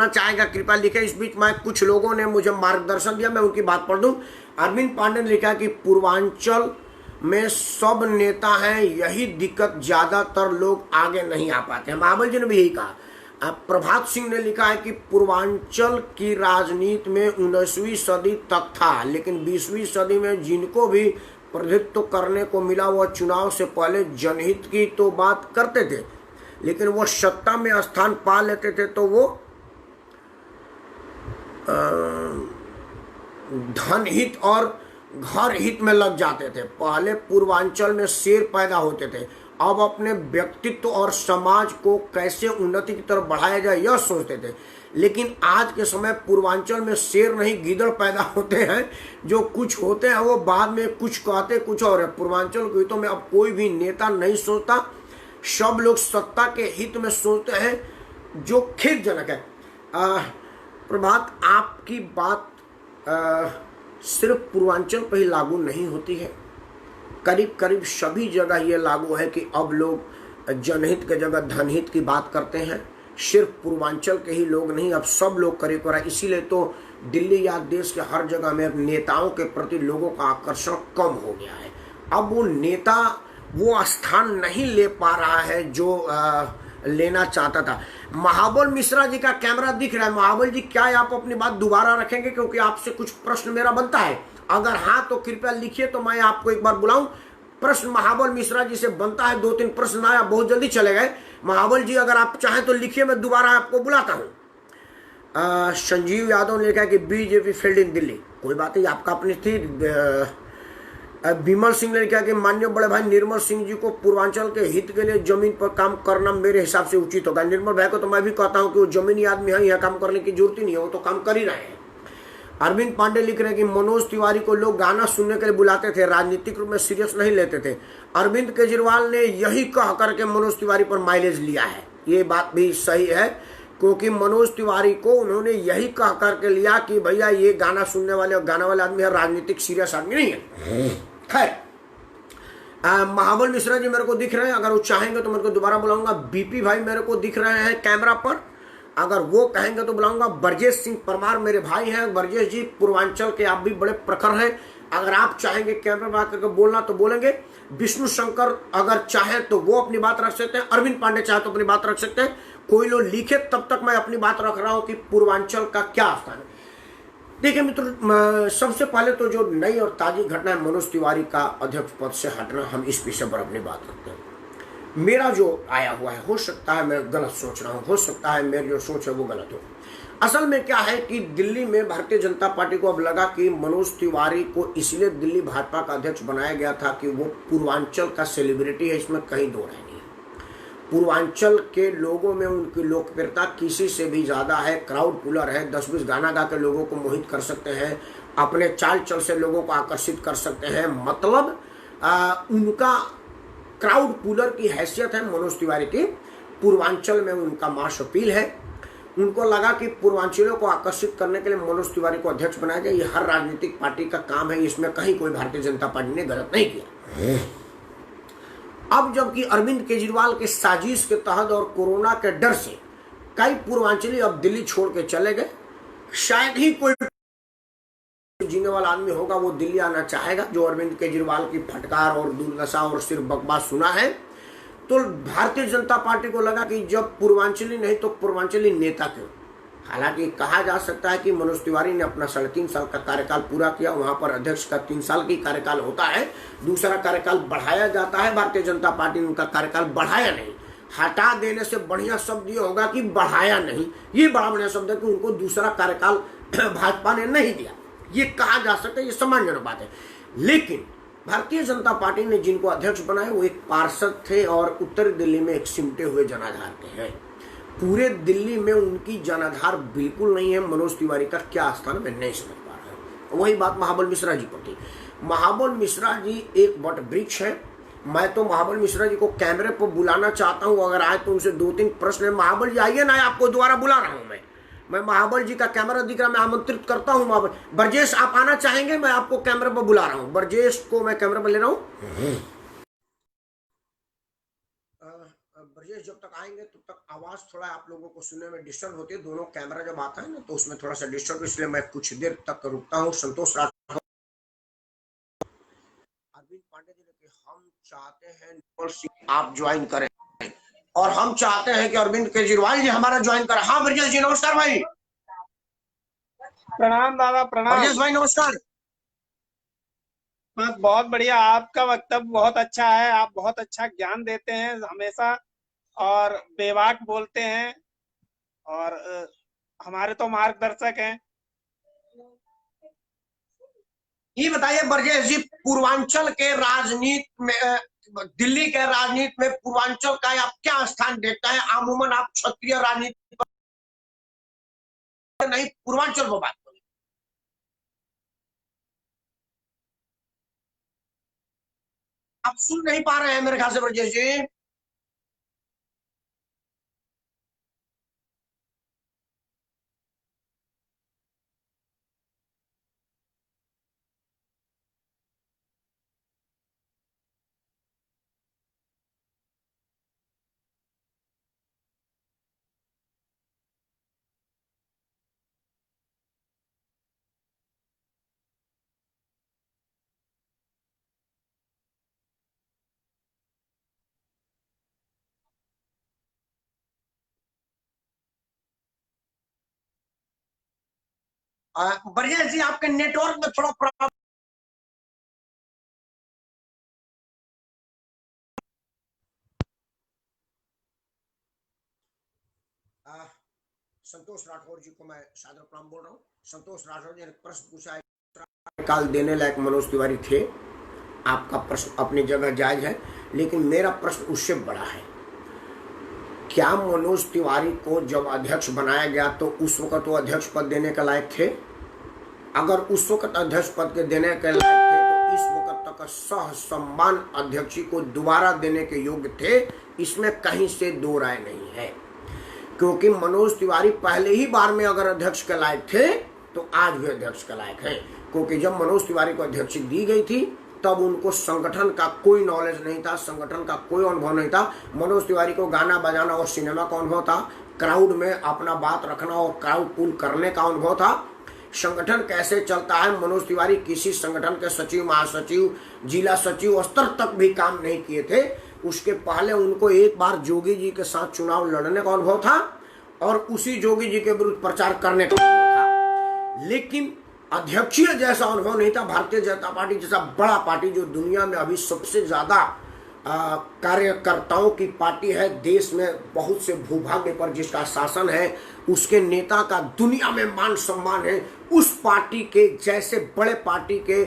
चाहेगा कृपया लिखे। इस बीच में कुछ लोगों ने मुझे मार्गदर्शन दिया, मैं उनकी बात पढ़ दूं। अरविंद पांडे ने लिखा कि पूर्वांचल में सब नेता हैं, यही दिक्कत, ज्यादातर लोग आगे नहीं आ पाते हैं। महाबल जी ने भी यही कहा। प्रभात सिंह ने लिखा है कि पूर्वांचल की राजनीति में 19वीं सदी तक था, लेकिन 20वीं सदी में जिनको भी प्रतिनिधित्व करने को मिला वह चुनाव से पहले जनहित की तो बात करते थे, लेकिन वो सत्ता में स्थान पा लेते थे तो वो धन हित और घर हित में लग जाते थे। पहले पूर्वांचल में शेर पैदा होते थे, अब अपने व्यक्तित्व और समाज को कैसे उन्नति की तरफ बढ़ाया जाए यह सोचते थे। लेकिन आज के समय पूर्वांचल में शेर नहीं गीदड़ पैदा होते हैं। जो कुछ होते हैं वो बाद में कुछ कहते कुछ और है। पूर्वांचल के हितों में अब कोई भी नेता नहीं सोचता, सब लोग सत्ता के हित में सोचते हैं, जो खेदजनक है। प्रभात, आपकी बात सिर्फ पूर्वांचल पर ही लागू नहीं होती है, करीब करीब सभी जगह ये लागू है कि अब लोग जनहित के जगह धनहित की बात करते हैं। सिर्फ पूर्वांचल के ही लोग नहीं, अब सब लोग करीब करीब। इसीलिए तो दिल्ली या देश के हर जगह में अब नेताओं के प्रति लोगों का आकर्षण कम हो गया है। अब वो नेता वो स्थान नहीं ले पा रहा है जो लेना चाहता था। महाबल मिश्रा जी का कैमरा दिख रहा है। महाबल जी, क्या आप अपनी बात दोबारा रखेंगे, क्योंकि आपसे कुछ प्रश्न मेरा बनता है? अगर हाँ तो कृपया लिखिए, तो मैं आपको एक बार बुलाऊं। प्रश्न महाबल मिश्रा जी से बनता है, 2-3 प्रश्न आया, बहुत जल्दी चले गए। महाबल जी अगर आप चाहें तो लिखिए, मैं दोबारा आपको बुलाता हूं। संजीव यादव ने लिखा कि बीजेपी फेल्ड इन दिल्ली। कोई बात नहीं, आपका अपनी थी। विमल सिंह ने लिखा कि माननीय बड़े भाई निर्मल सिंह जी को पूर्वांचल के हित के लिए जमीन पर काम करना मेरे हिसाब से उचित होगा। निर्मल भाई को तो मैं भी कहता हूं कि वो जमीनी आदमी है, यह काम करने की जरूरत ही नहीं है, वो तो काम कर ही रहे हैं। अरविंद पांडे लिख रहे हैं कि मनोज तिवारी को लोग गाना सुनने के लिए बुलाते थे, राजनीतिक रूप में सीरियस नहीं लेते थे। अरविंद केजरीवाल ने यही कह करके मनोज तिवारी पर माइलेज लिया है। ये बात भी सही है, क्योंकि मनोज तिवारी को उन्होंने यही कह करके लिया कि भैया ये गाना सुनने वाले और गाना वाले आदमी है, राजनीतिक सीरियस आदमी नहीं है। खैर, महाबल मिश्रा जी मेरे को दिख रहे हैं, अगर वो चाहेंगे तो मेरे को दोबारा बुलाऊंगा। बीपी भाई मेरे को दिख रहे हैं कैमरा पर, अगर वो कहेंगे तो बुलाऊंगा। ब्रजेश सिंह परमार मेरे भाई हैं। ब्रजेश जी, पूर्वांचल के आप भी बड़े प्रखर हैं, अगर आप चाहेंगे कैमरा बात करके बोलना तो बोलेंगे। विष्णु शंकर अगर चाहे तो वो अपनी बात रख सकते हैं, अरविंद पांडे चाहे तो अपनी बात रख सकते हैं। कोई लोग लिखे, तब तक मैं अपनी बात रख रहा हूं कि पूर्वांचल का क्या स्थान है। देखिए मित्र, सबसे पहले तो जो नई और ताजी घटना है मनोज तिवारी का अध्यक्ष पद से हटना, हम इस विषय पर अपनी बात करते हैं। मेरा जो आया हुआ है, हो सकता है मैं गलत सोच रहा हूं, हो सकता है मेरी जो सोच है वो गलत हो। असल में क्या है कि दिल्ली में भारतीय जनता पार्टी को अब लगा कि मनोज तिवारी को इसलिए दिल्ली भाजपा का अध्यक्ष बनाया गया था कि वो पूर्वांचल का सेलिब्रिटी है, इसमें कहीं दो राय नहीं है। पूर्वांचल के लोगों में उनकी लोकप्रियता किसी से भी ज्यादा है, क्राउड पुलर है, 10-20 गाना गा के लोगों को मोहित कर सकते हैं, अपने चाल चल से लोगों को आकर्षित कर सकते हैं। मतलब उनका क्राउड पुलर की हैसियत है मनोज तिवारी की। पूर्वांचल में उनका मास अपील है। उनको लगा कि पूर्वांचलियों को आकर्षित करने के लिए मनोज तिवारी को अध्यक्ष बनाया जाए। ये हर राजनीतिक पार्टी का काम है, इसमें कहीं कोई भारतीय जनता पार्टी ने गलत नहीं किया। अब जबकि अरविंद केजरीवाल के साजिश के तहत और कोरोना के डर से कई पूर्वांचली अब दिल्ली छोड़ के चले गए। शायद ही कोई जीने वाला आदमी होगा वो दिल्ली आना चाहेगा, जो अरविंद केजरीवाल की फटकार और दुर्दशा और सिर्फ बकवास सुना है। तो भारतीय जनता पार्टी को लगा कि जब पूर्वांचली नहीं तो पूर्वांचली नेता क्यों। हालांकि कहा जा सकता है कि मनोज तिवारी ने अपना 3.5 साल का कार्यकाल पूरा किया, वहां पर अध्यक्ष का 3 साल की कार्यकाल होता है, दूसरा कार्यकाल बढ़ाया जाता है। भारतीय जनता पार्टी ने उनका कार्यकाल बढ़ाया नहीं, हटा देने से बढ़िया शब्द ये होगा कि बढ़ाया नहीं। ये बड़ा बढ़िया शब्द है कि उनको दूसरा कार्यकाल भाजपा ने नहीं दिया, ये कहा जा सकता है, ये सम्मानजनक बात है। लेकिन भारतीय जनता पार्टी ने जिनको अध्यक्ष बनाया वो एक पार्षद थे और उत्तरी दिल्ली में एक सिमटे हुए जनाधार के हैं। पूरे दिल्ली में उनकी जनाधार बिल्कुल नहीं है। मनोज तिवारी का क्या स्थान मैं नहीं समझ पा रहा हूं। वही बात महाबल मिश्रा जी पर थी। महाबल मिश्रा जी एक वट वृक्ष है। मैं तो महाबल मिश्रा जी को कैमरे पर बुलाना चाहता हूं, अगर आए तो उनसे 2-3 प्रश्न है। महाबल जी आइए ना, आपको दोबारा बुला रहा हूं मैं महाबल जी का कैमरा दिख रहा, मैं आमंत्रित करता हूं। महाबल ब्रजेश, आप आना चाहेंगे? मैं आपको कैमरे पर बुला रहा हूं। ब्रजेश को मैं कैमरे पर ले रहा हूं। ब्रजेश जब तक आएंगे तब तक आवाज थोड़ा आप लोगों को सुनने में डिस्टर्ब होती है। दोनों कैमरा जब आता है ना तो उसमें थोड़ा सा डिस्टर्ब, इसलिए मैं कुछ देर तक रुकता हूँ। संतोष राठौर, अरविंद पांडे जी ने कि हम चाहते हैं निर्मल सिंह आप ज्वाइन करें और हम चाहते हैं कि अरविंद केजरीवाल जी हमारा ज्वाइन करें। हाँ ब्रजेश जी नमस्कार भाई। प्रणाम दादा, प्रणाम। ब्रजेश भाई नमस्कार। बस बहुत बढ़िया, आपका वक्तव्य बहुत अच्छा है। आप बहुत अच्छा ज्ञान देते हैं हमेशा और बेबाक बोलते हैं और हमारे तो मार्गदर्शक हैं। ये बताइए ब्रजेश जी, पूर्वांचल के राजनीति में, दिल्ली के राजनीति में पूर्वांचल का आप क्या स्थान देखता है? अमूमन आप क्षत्रिय राजनीति पर नहीं, पूर्वांचल पर बात करें। आप सुन नहीं पा रहे हैं मेरे ख्याल से ब्रजेश जी। ब्रजेश जी आपके नेटवर्क में थोड़ा प्रॉब्लम। संतोष राठौर जी को मैं सादर प्रणाम बोल रहा हूँ। संतोष राठौर जी ने प्रश्न पूछा है, काल देने लायक मनोज तिवारी थे। आपका प्रश्न अपनी जगह जायज है, लेकिन मेरा प्रश्न उससे बड़ा है। क्या मनोज तिवारी को जब अध्यक्ष बनाया गया तो उस वक्त वो अध्यक्ष पद देने के लायक थे? अगर उस वक्त अध्यक्ष पद के देने के लायक थे तो इस वक्त तक सह सम्मान अध्यक्ष को दोबारा देने के योग्य थे। इसमें कहीं से दो राय नहीं है, क्योंकि मनोज तिवारी पहले ही बार में अगर अध्यक्ष के लायक थे तो आज भी अध्यक्ष के लायक है। क्योंकि जब मनोज तिवारी को अध्यक्ष दी गई थी तब उनको संगठन का कोई नॉलेज नहीं था, संगठन का कोई अनुभव नहीं था। मनोज तिवारी को गाना बजाना और सिनेमा का अनुभव था, क्राउड में अपना बात रखना और क्राउड पुल करने का अनुभव था। संगठन कैसे चलता है, मनोज तिवारी किसी संगठन के सचिव, महासचिव, जिला सचिव स्तर तक भी काम नहीं किए थे। उसके पहले उनको एक बार जोगी जी के साथ चुनाव लड़ने का अनुभव था और उसी जोगी जी के विरुद्ध प्रचार करने का अनुभव था, लेकिन अध्यक्षीय जैसा अनुभव नहीं था। भारतीय जनता पार्टी जैसा बड़ा पार्टी, जो दुनिया में अभी सबसे ज्यादा कार्यकर्ताओं की पार्टी है, देश में बहुत से भूभाग्य पर जिसका शासन है, उसके नेता का दुनिया में मान सम्मान है, उस पार्टी के जैसे बड़े पार्टी के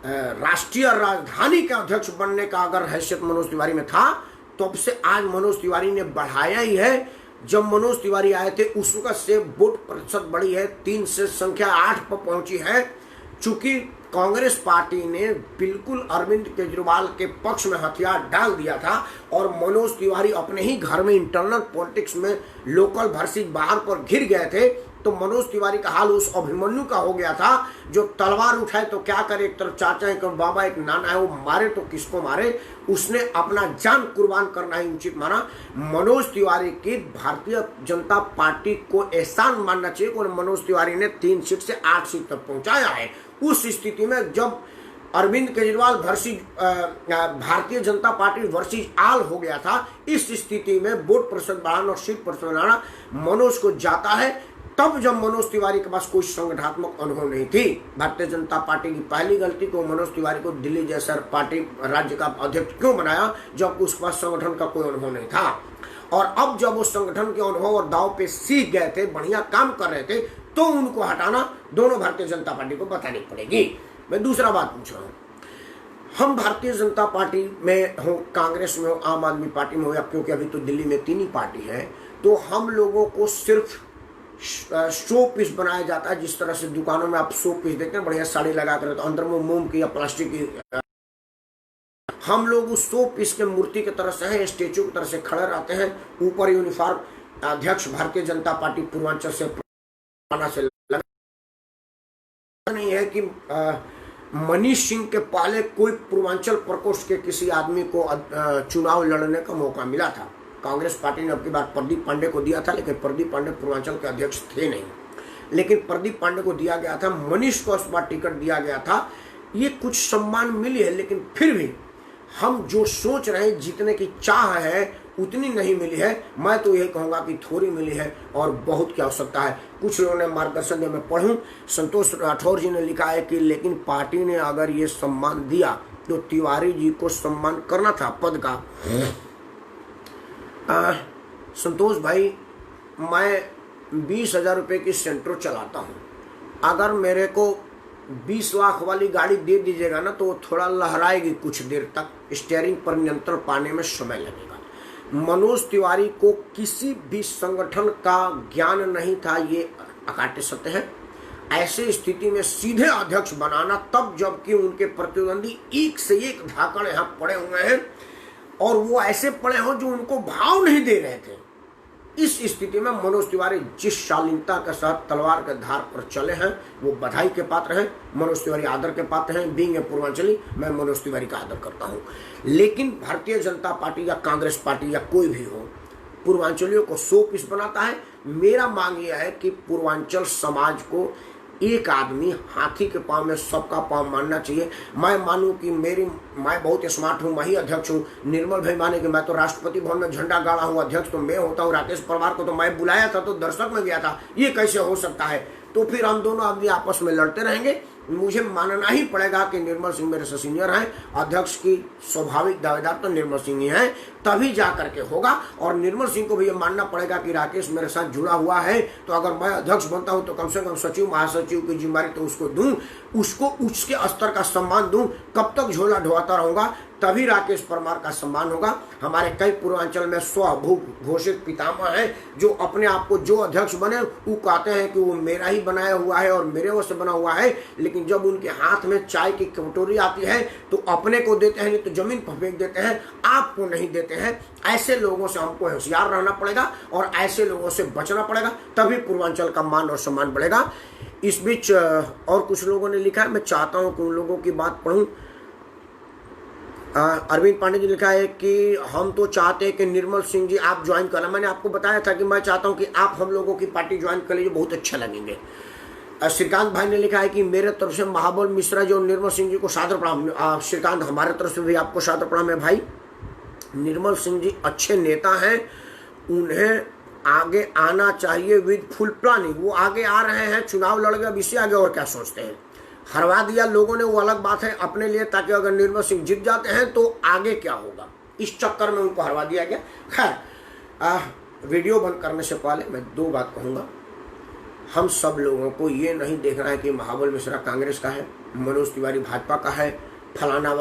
राष्ट्रीय राजधानी के अध्यक्ष बनने का अगर हैसियत मनोज तिवारी में था, तब से आज मनोज तिवारी ने बढ़ाया ही है। जब मनोज तिवारी आए थे उस वक्त से वोट प्रतिशत बढ़ी है, 3 से संख्या 8 पर पहुंची है। चूंकि कांग्रेस पार्टी ने बिल्कुल अरविंद केजरीवाल के पक्ष में हथियार डाल दिया था और मनोज तिवारी अपने ही घर में इंटरनल पॉलिटिक्स में लोकल वर्सेस बाहर पर घिर गए थे, तो मनोज तिवारी का हाल उस अभिमन्यु का हो गया था जो तलवार उठाए तो क्या करे, एक तरफ चाचा एक तरफ बाबा, एक नाना है, वो मारे तो किसको मारे। उसने अपना जान कुर्बान करना ही उचित माना। मनोज तिवारी की भारतीय जनता पार्टी को एहसान मानना चाहिए कि मनोज तिवारी ने 3 सीट से 8 सीट तक पहुंचाया है। उस स्थिति में जब Arvind Kejriwal versus Bharatiya Janata party versus आल हो गया था, इस स्थिति में वोट प्रतिशत बढ़ाना और सीट प्रतिशत बढ़ाना मनोज को जाता है। तब जब मनोज तिवारी के पास कोई संगठनात्मक अनुभव नहीं थी, भारतीय जनता पार्टी की पहली गलती को मनोज तिवारी को दिल्ली जैसा पार्टी राज्य का अध्यक्ष क्यों बनाया, जब उसके पास संगठन का कोई अनुभव नहीं था। और अब जब वो संगठन के अनुभव और दाव पे सीख गए थे, बढ़िया काम कर रहे थे, तो उनको हटाना दोनों भारतीय जनता पार्टी को बतानी पड़ेगी। मैं दूसरा बात पूछ रहा हूँ, हम भारतीय जनता पार्टी में हो, कांग्रेस में हो, आम आदमी पार्टी में हो, या क्योंकि अभी तो दिल्ली में 3 ही पार्टी है, तो हम लोगों को सिर्फ शो पीस बनाया जाता है। जिस तरह से दुकानों में आप शो पीस देखते हैं, बढ़िया साड़ी लगा कर, तो अंदर में मोम की या प्लास्टिक की, हम लोग उस शो पीस के मूर्ति की तरह से है, स्टेचू की तरह से खड़े रहते हैं। ऊपर यूनिफॉर्म अध्यक्ष भारतीय जनता पार्टी पूर्वांचल से लगा नहीं है कि मनीष सिंह के पहले कोई पूर्वांचल प्रकोष्ठ के किसी आदमी को चुनाव लड़ने का मौका मिला था। कांग्रेस पार्टी ने अब की बार प्रदीप पांडे को दिया था, लेकिन प्रदीप पांडे पूर्वांचल के अध्यक्ष थे नहीं, लेकिन प्रदीप पांडे को दिया गया था। मनीष को इस बार टिकट दिया गया था। ये कुछ सम्मान मिली है, लेकिन फिर भी हम जो सोच रहे हैं जितने की चाह है उतनी नहीं मिली है। मैं तो यही कहूँगा कि थोड़ी मिली है और बहुत की आवश्यकता है। कुछ लोगों ने मार्गदर्शन दिया, मैं पढ़ूं, संतोष राठौर जी ने लिखा है कि लेकिन पार्टी ने अगर ये सम्मान दिया तो तिवारी जी को सम्मान करना था पद का। संतोष भाई, मैं 20,000 रुपये की सेंट्रो चलाता हूँ। अगर मेरे को 20 लाख वाली गाड़ी दे दीजिएगा ना तो वो थोड़ा लहराएगी कुछ देर तक, स्टीयरिंग पर नियंत्रण पाने में समय लगेगा। मनोज तिवारी को किसी भी संगठन का ज्ञान नहीं था, ये अकाट्य सत्य है। ऐसे स्थिति में सीधे अध्यक्ष बनाना, तब जबकि उनके प्रतिद्वंदी एक से एक धाकड़ यहाँ पड़े हुए हैं और वो ऐसे पड़े हों जो उनको भाव नहीं दे रहे थे। इस स्थिति में मनोज तिवारी जिस शालीनता के साथ तलवार के धार पर चले हैं वो बधाई के पात्र हैं। मनोज तिवारी आदर के पात्र हैं। बीइंग ए पूर्वांचली, मैं मनोज तिवारी का आदर करता हूं। लेकिन भारतीय जनता पार्टी या कांग्रेस पार्टी या कोई भी हो, पूर्वांचलियों को 100 पीस बनाता है। मेरा मांग यह है कि पूर्वांचल समाज को एक आदमी हाथी के पांव में सबका पांव मानना चाहिए। मैं मानूं कि मैं बहुत स्मार्ट हूं, मैं ही अध्यक्ष हूं। निर्मल भाई माने कि मैं तो राष्ट्रपति भवन में झंडा गाड़ा हूं, अध्यक्ष तो मैं होता हूं। राकेश परमार को तो मैं बुलाया था तो दर्शक में गया था। ये कैसे हो सकता है? तो फिर हम दोनों आदमी आपस में लड़ते रहेंगे। मुझे मानना ही पड़ेगा कि निर्मल सिंह मेरे से सीनियर हैं। अध्यक्ष की स्वाभाविक दावेदार तो निर्मल सिंह ही हैं, तभी जा करके होगा। और निर्मल सिंह को भी ये मानना पड़ेगा कि राकेश मेरे साथ जुड़ा हुआ है, तो अगर मैं अध्यक्ष बनता हूं तो कम से कम सचिव महासचिव की जिम्मेदारी तो उसको दूं, उसको उसके स्तर का सम्मान दूं। कब तक झोला ढोता रहूंगा? तभी राकेश परमार का सम्मान होगा। हमारे कई पूर्वांचल में स्वभू घोषित पितामह हैं जो अपने आप को जो अध्यक्ष बने वो कहते हैं कि वो मेरा ही बनाया हुआ है और मेरे वश से बना हुआ है, लेकिन जब उनके हाथ में चाय की कटोरी आती है तो अपने को देते हैं, नहीं तो जमीन पर फेंक देते हैं, आपको नहीं देते हैं। ऐसे लोगों से हमको होशियार रहना पड़ेगा और ऐसे लोगों से बचना पड़ेगा, तभी पूर्वांचल का मान और सम्मान बढ़ेगा। इस बीच और कुछ लोगों ने लिखा है, मैं चाहता हूं कि उन लोगों की बात पढ़ूं। अरविंद पांडे जी लिखा है कि हम तो चाहते हैं कि निर्मल सिंह जी आप ज्वाइन करना। मैंने आपको बताया था कि मैं चाहता हूं कि आप हम लोगों की पार्टी ज्वाइन कर लीजिए, बहुत अच्छा लगेंगे। श्रीकांत भाई ने लिखा है कि मेरे तरफ से महाबल मिश्रा जी और निर्मल सिंह जी को सादर प्रणाम। श्रीकांत, हमारे तरफ से भी आपको सादर प्रणाम है भाई। निर्मल सिंह जी अच्छे नेता हैं, उन्हें आगे आना चाहिए विद फुल प्लानिंग। वो आगे आ रहे हैं, चुनाव लड़ गए, अब इससे आगे और क्या सोचते हैं? हरवा दिया लोगों ने, वो अलग बात है अपने लिए, ताकि अगर निर्मल सिंह जीत जाते हैं तो आगे क्या होगा, इस चक्कर में उनको हरवा दिया गया। खैर, वीडियो बंद करने से पहले मैं 2 बात कहूँगा। हम सब लोगों को ये नहीं देखना है कि महाबल मिश्रा कांग्रेस का है, मनोज तिवारी भाजपा का है, फलाना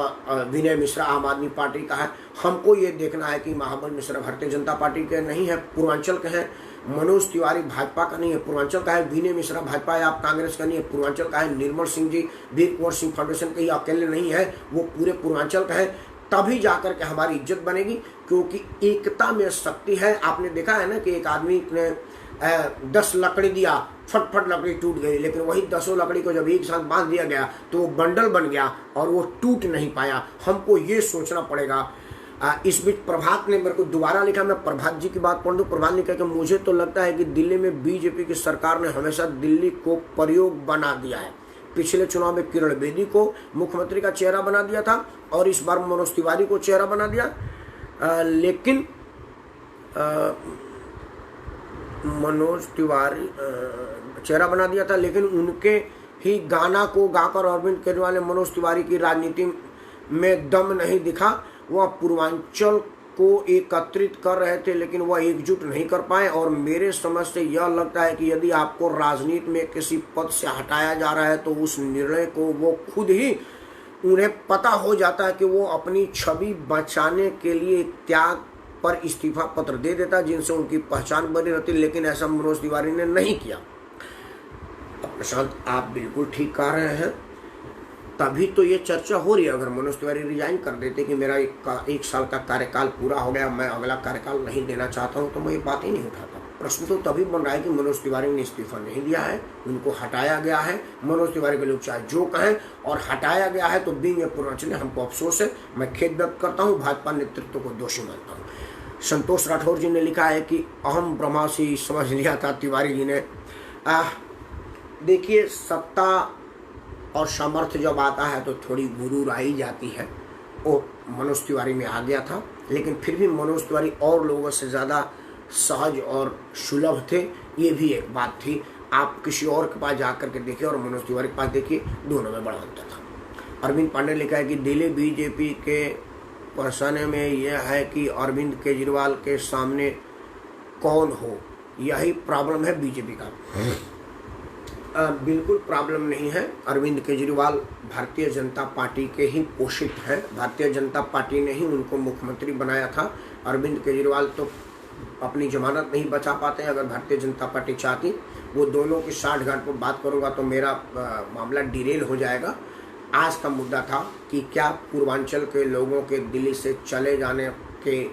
विनय मिश्रा आम आदमी पार्टी का है। हमको ये देखना है कि महाबल मिश्रा भारतीय जनता पार्टी के नहीं है, पूर्वांचल के हैं। मनोज तिवारी भाजपा का नहीं है, पूर्वांचल का है। विनय मिश्रा भाजपा या आप कांग्रेस का नहीं है, पूर्वांचल का है। निर्मल सिंह जी वीर कुंवर सिंह फाउंडेशन के ही अकेले नहीं है, वो पूरे पूर्वांचल का है। तभी जाकर के हमारी इज्जत बनेगी, क्योंकि एकता में शक्ति है। आपने देखा है ना कि एक आदमी ने 10 लकड़ी दिया, फटफट लकड़ी टूट गई, लेकिन वही 10 लकड़ी को जब एक साथ बांध दिया गया तो वो बंडल बन गया और वो टूट नहीं पाया। हमको ये सोचना पड़ेगा। इस बीच प्रभात ने मेरे को दोबारा लिखा, मैं प्रभात जी की बात पढ़ दूं। प्रभात ने कहा कि मुझे तो लगता है कि दिल्ली में बीजेपी की सरकार ने हमेशा दिल्ली को प्रयोग बना दिया है। पिछले चुनाव में किरण बेदी को मुख्यमंत्री का चेहरा बना दिया था और इस बार मनोज तिवारी को चेहरा बना दिया। लेकिन मनोज तिवारी चेहरा बना दिया था, लेकिन उनके ही गाना को गाकर अरविंद केजरीवाल ने मनोज तिवारी की राजनीति में दम नहीं दिखा। वह पूर्वांचल को एकत्रित कर रहे थे, लेकिन वह एकजुट नहीं कर पाए। और मेरे समझ से यह लगता है कि यदि आपको राजनीति में किसी पद से हटाया जा रहा है तो उस निर्णय को वो खुद ही, उन्हें पता हो जाता है कि वो अपनी छवि बचाने के लिए त्याग पर इस्तीफा पत्र दे देता, जिनसे उनकी पहचान बनी रहती। लेकिन ऐसा मनोज तिवारी ने नहीं किया। प्रशांत, आप बिल्कुल ठीक कह रहे हैं, तभी तो ये चर्चा हो रही है। अगर मनोज तिवारी रिजाइन कर देते कि मेरा 1 साल का कार्यकाल पूरा हो गया, मैं अगला कार्यकाल नहीं देना चाहता हूँ, तो मैं ये बात ही नहीं उठाता। प्रश्न तो तभी बन रहा है कि मनोज तिवारी ने इस्तीफा नहीं दिया है, उनको हटाया गया है। मनोज तिवारी के लोग चाहे जो कहें, और हटाया गया है तो बीइंग ए पूर्वांचली हमको अफसोस है। मैं खेद व्यक्त करता हूँ, भाजपा नेतृत्व को दोषी मानता हूँ। संतोष राठौर जी ने लिखा है कि अहम ब्रह्मासी समझ लिया था तिवारी जी ने। देखिए, सत्ता और सामर्थ्य जब आता है तो थोड़ी गुरूर आई जाती है। वो मनोज तिवारी में आ गया था, लेकिन फिर भी मनोज तिवारी और लोगों से ज़्यादा सहज और सुलभ थे, ये भी एक बात थी। आप किसी और के पास जाकर के देखिए और मनोज तिवारी के पास देखिए, दोनों में बड़ा अंतर था। अरविंद पांडे लिखा है कि दिल्ली बीजेपी के पहुंचाने में यह है कि अरविंद केजरीवाल के सामने कौन हो, यही प्रॉब्लम है बीजेपी का। बिल्कुल प्रॉब्लम नहीं है। अरविंद केजरीवाल भारतीय जनता पार्टी के ही पोषित हैं। भारतीय जनता पार्टी ने ही उनको मुख्यमंत्री बनाया था। अरविंद केजरीवाल तो अपनी जमानत नहीं बचा पाते। अगर भारतीय जनता पार्टी चाहती, वो दोनों की साठगांठ पर बात करूंगा तो मेरा मामला डिरेल हो जाएगा। आज का मुद्दा था कि क्या पूर्वांचल के लोगों के दिल्ली से चले जाने के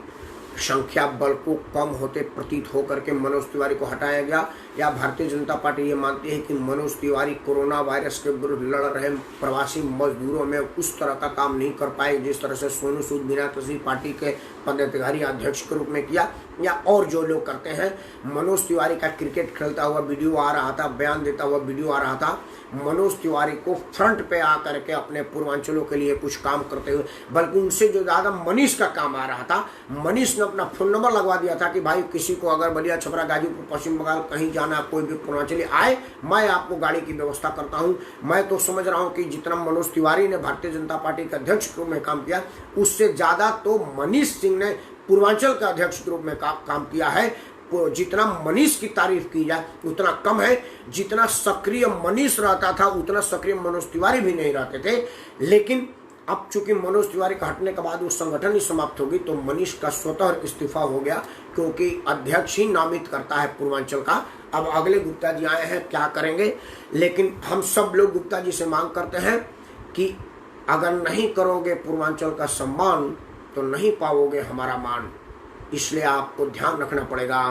संख्या बल को कम होते प्रतीत होकर के मनोज तिवारी को हटाया गया, या भारतीय जनता पार्टी ये मानती है कि मनोज तिवारी कोरोना वायरस के विरुद्ध लड़ रहे प्रवासी मजदूरों में उस तरह का काम नहीं कर पाए जिस तरह से सोनू सूद बिना किसी पार्टी के पदाधिकारी अध्यक्ष के रूप में किया, या और जो लोग करते हैं। मनोज तिवारी का क्रिकेट खेलता हुआ वीडियो आ रहा था, बयान देता हुआ वीडियो आ रहा था। मनोज तिवारी को फ्रंट पे आकर के अपने पूर्वांचलों के लिए कुछ काम करते हुए, बल्कि उनसे जो ज़्यादा मनीष का काम आ रहा था। मनीष ने अपना फोन नंबर लगवा दिया था कि भाई किसी को अगर बलिया, छपरा, गाजीपुर, पश्चिम बंगाल कहीं जाना, कोई भी पूर्वांचली आए, मैं आपको गाड़ी की व्यवस्था करता हूं। मैं तो समझ रहा हूं कि जितना मनोज तिवारी ने भारतीय जनता पार्टी के अध्यक्ष के रूप में काम किया, उससे ज़्यादा तो मनीष सिंह ने पूर्वांचल के अध्यक्ष के रूप में काम किया है। जितना मनीष की तारीफ की जाए उतना कम है। जितना सक्रिय मनीष रहता था उतना सक्रिय मनोज तिवारी भी नहीं रहते थे। लेकिन अब चूंकि मनोज तिवारी का हटने के बाद वो संगठन ही समाप्त हो गई, तो मनीष का स्वतः इस्तीफा हो गया, क्योंकि अध्यक्ष ही नामित करता है पूर्वांचल का। अब अगले गुप्ता जी आए हैं, क्या करेंगे? लेकिन हम सब लोग गुप्ता जी से मांग करते हैं कि अगर नहीं करोगे पूर्वांचल का सम्मान तो नहीं पाओगे हमारा मान। इसलिए आपको ध्यान रखना पड़ेगा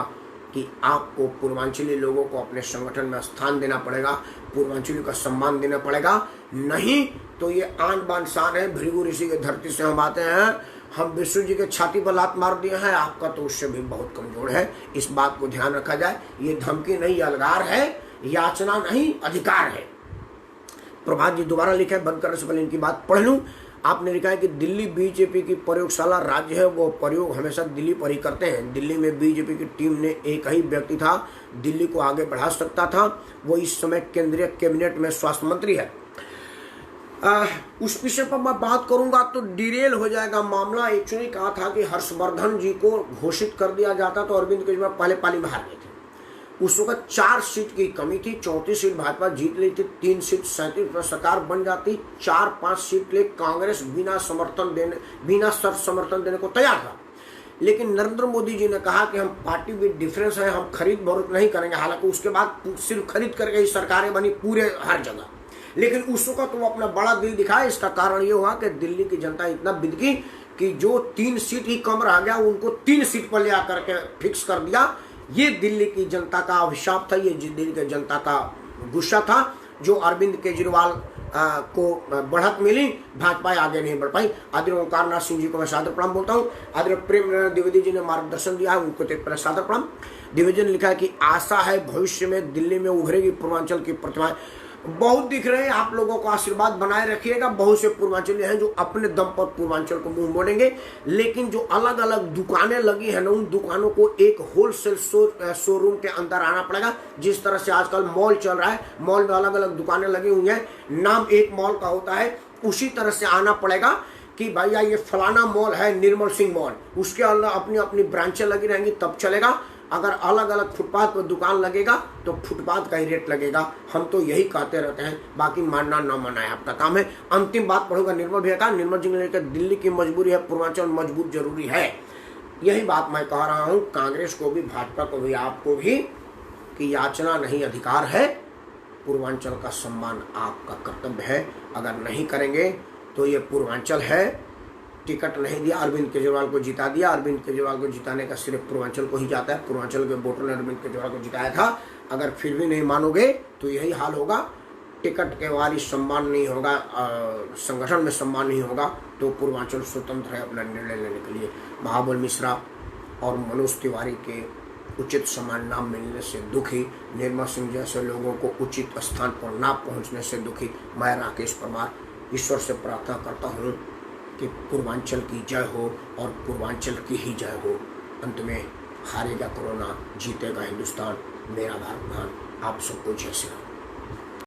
कि आपको पूर्वांचली लोगों को अपने संगठन में स्थान देना पड़ेगा, पूर्वांचली का सम्मान देना पड़ेगा। नहीं तो ये आन बान शान है, भृगु ऋषि के धरती से हम आते हैं, हम विष्णु जी के छाती पर लात मार दिए हैं, आपका तो उससे भी बहुत कमजोर है। इस बात को ध्यान रखा जाए। ये धमकी नहीं, अलगार है, याचना नहीं, अधिकार है। प्रभात जी दोबारा लिखे, बंद करने से पहले इनकी बात पढ़ लूं। आपने लिखा है कि दिल्ली बीजेपी की प्रयोगशाला राज्य है, वो प्रयोग हमेशा दिल्ली पर ही करते हैं। दिल्ली में बीजेपी की टीम ने एक ही व्यक्ति था, दिल्ली को आगे बढ़ा सकता था। वो इस समय केंद्रीय कैबिनेट में स्वास्थ्य मंत्री है। उस विषय पर मैं बात करूंगा तो डिरेल हो जाएगा मामला। एक्चुअली कहा था कि हर्षवर्धन जी को घोषित कर दिया जाता तो अरविंद केजरीवाल पहले पाली में हार गए थे। उस वक्त 4 सीट की कमी थी, 34 सीट भाजपा जीत ली थी, 3 सीट 37 पर सरकार बन जाती। 4-5 सीट के लिए कांग्रेस बिना शर्त समर्थन देने को तैयार था। लेकिन नरेंद्र मोदी जी ने कहा कि हम पार्टी विद डिफरेंस है, हम खरीद फरोख्त नहीं करेंगे। हालांकि उसके बाद सिर्फ खरीद करके ही सरकारें बनी पूरे हर जगह, लेकिन उस वक्त वो अपना बड़ा दिल दिखाया। इसका कारण ये हुआ कि दिल्ली की जनता इतना बिदकी कि जो 3 सीट ही कम रह गया उनको 3 सीट पर ले आकर के फिक्स कर दिया। ये दिल्ली की जनता का अभिशाप था, ये दिल्ली की जनता का गुस्सा था, जो अरविंद केजरीवाल को बढ़त मिली, भाजपा आगे नहीं बढ़ पाई। आदरणीय ओंकारनाथ सिंह जी को मैं सादर प्रणाम बोलता हूँ। आदरणीय प्रेम द्विवेदी जी ने मार्गदर्शन दिया है, उनको पहले सादर प्रणाम। द्विवेदी ने लिखा है कि आशा है भविष्य में दिल्ली में उभरेगी पूर्वांचल की प्रतिमाएं। बहुत दिख रहे हैं, आप लोगों को आशीर्वाद बनाए रखिएगा। बहुत से पूर्वांचली हैं जो अपने दम पर पूर्वांचल को मुंह मोड़ेंगे, लेकिन जो अलग अलग दुकानें लगी हैं ना, उन दुकानों को एक होलसेल शोरूम के अंदर आना पड़ेगा। जिस तरह से आजकल मॉल चल रहा है, मॉल में अलग अलग दुकानें लगी हुई हैं, नाम एक मॉल का होता है, उसी तरह से आना पड़ेगा कि भैया ये फलाना मॉल है, निर्मल सिंह मॉल, उसके अंदर अपनी अपनी ब्रांचें लगी रहेंगी, तब चलेगा। अगर अलग अलग फुटपाथ पर दुकान लगेगा तो फुटपाथ का ही रेट लगेगा। हम तो यही कहते रहते हैं, बाकी मानना न मानना है आपका काम है। अंतिम बात पढ़ूंगा निर्मल भैया का। निर्मल जी ने लेकर दिल्ली की मजबूरी है, पूर्वांचल मजबूत जरूरी है। यही बात मैं कह रहा हूँ कांग्रेस को भी, भाजपा को भी, आपको भी, कि याचना नहीं अधिकार है। पूर्वांचल का सम्मान आपका कर्तव्य है। अगर नहीं करेंगे तो ये पूर्वांचल है, टिकट नहीं दिया, अरविंद केजरीवाल को जिता दिया। अरविंद केजरीवाल को जिताने का सिर्फ पूर्वांचल को ही जाता है, पूर्वांचल के वोटर ने अरविंद केजरीवाल को जिताया था। अगर फिर भी नहीं मानोगे तो यही हाल होगा, टिकट के वारिस सम्मान नहीं होगा, संगठन में सम्मान नहीं होगा, तो पूर्वांचल स्वतंत्र है अपना निर्णय लेने के लिए। महाबल मिश्रा और मनोज तिवारी के उचित सम्मान न मिलने से दुखी, निर्मल सिंह जैसे लोगों को उचित स्थान पर ना पहुंचने से दुखी मैं राकेश परमार ईश्वर से प्रार्थना करता हूं कि पूर्वांचल की जय हो और पूर्वांचल की ही जय हो। अंत में हारेगा कोरोना, जीतेगा हिंदुस्तान, मेरा भारत महान। आप सबको जय श्री राम।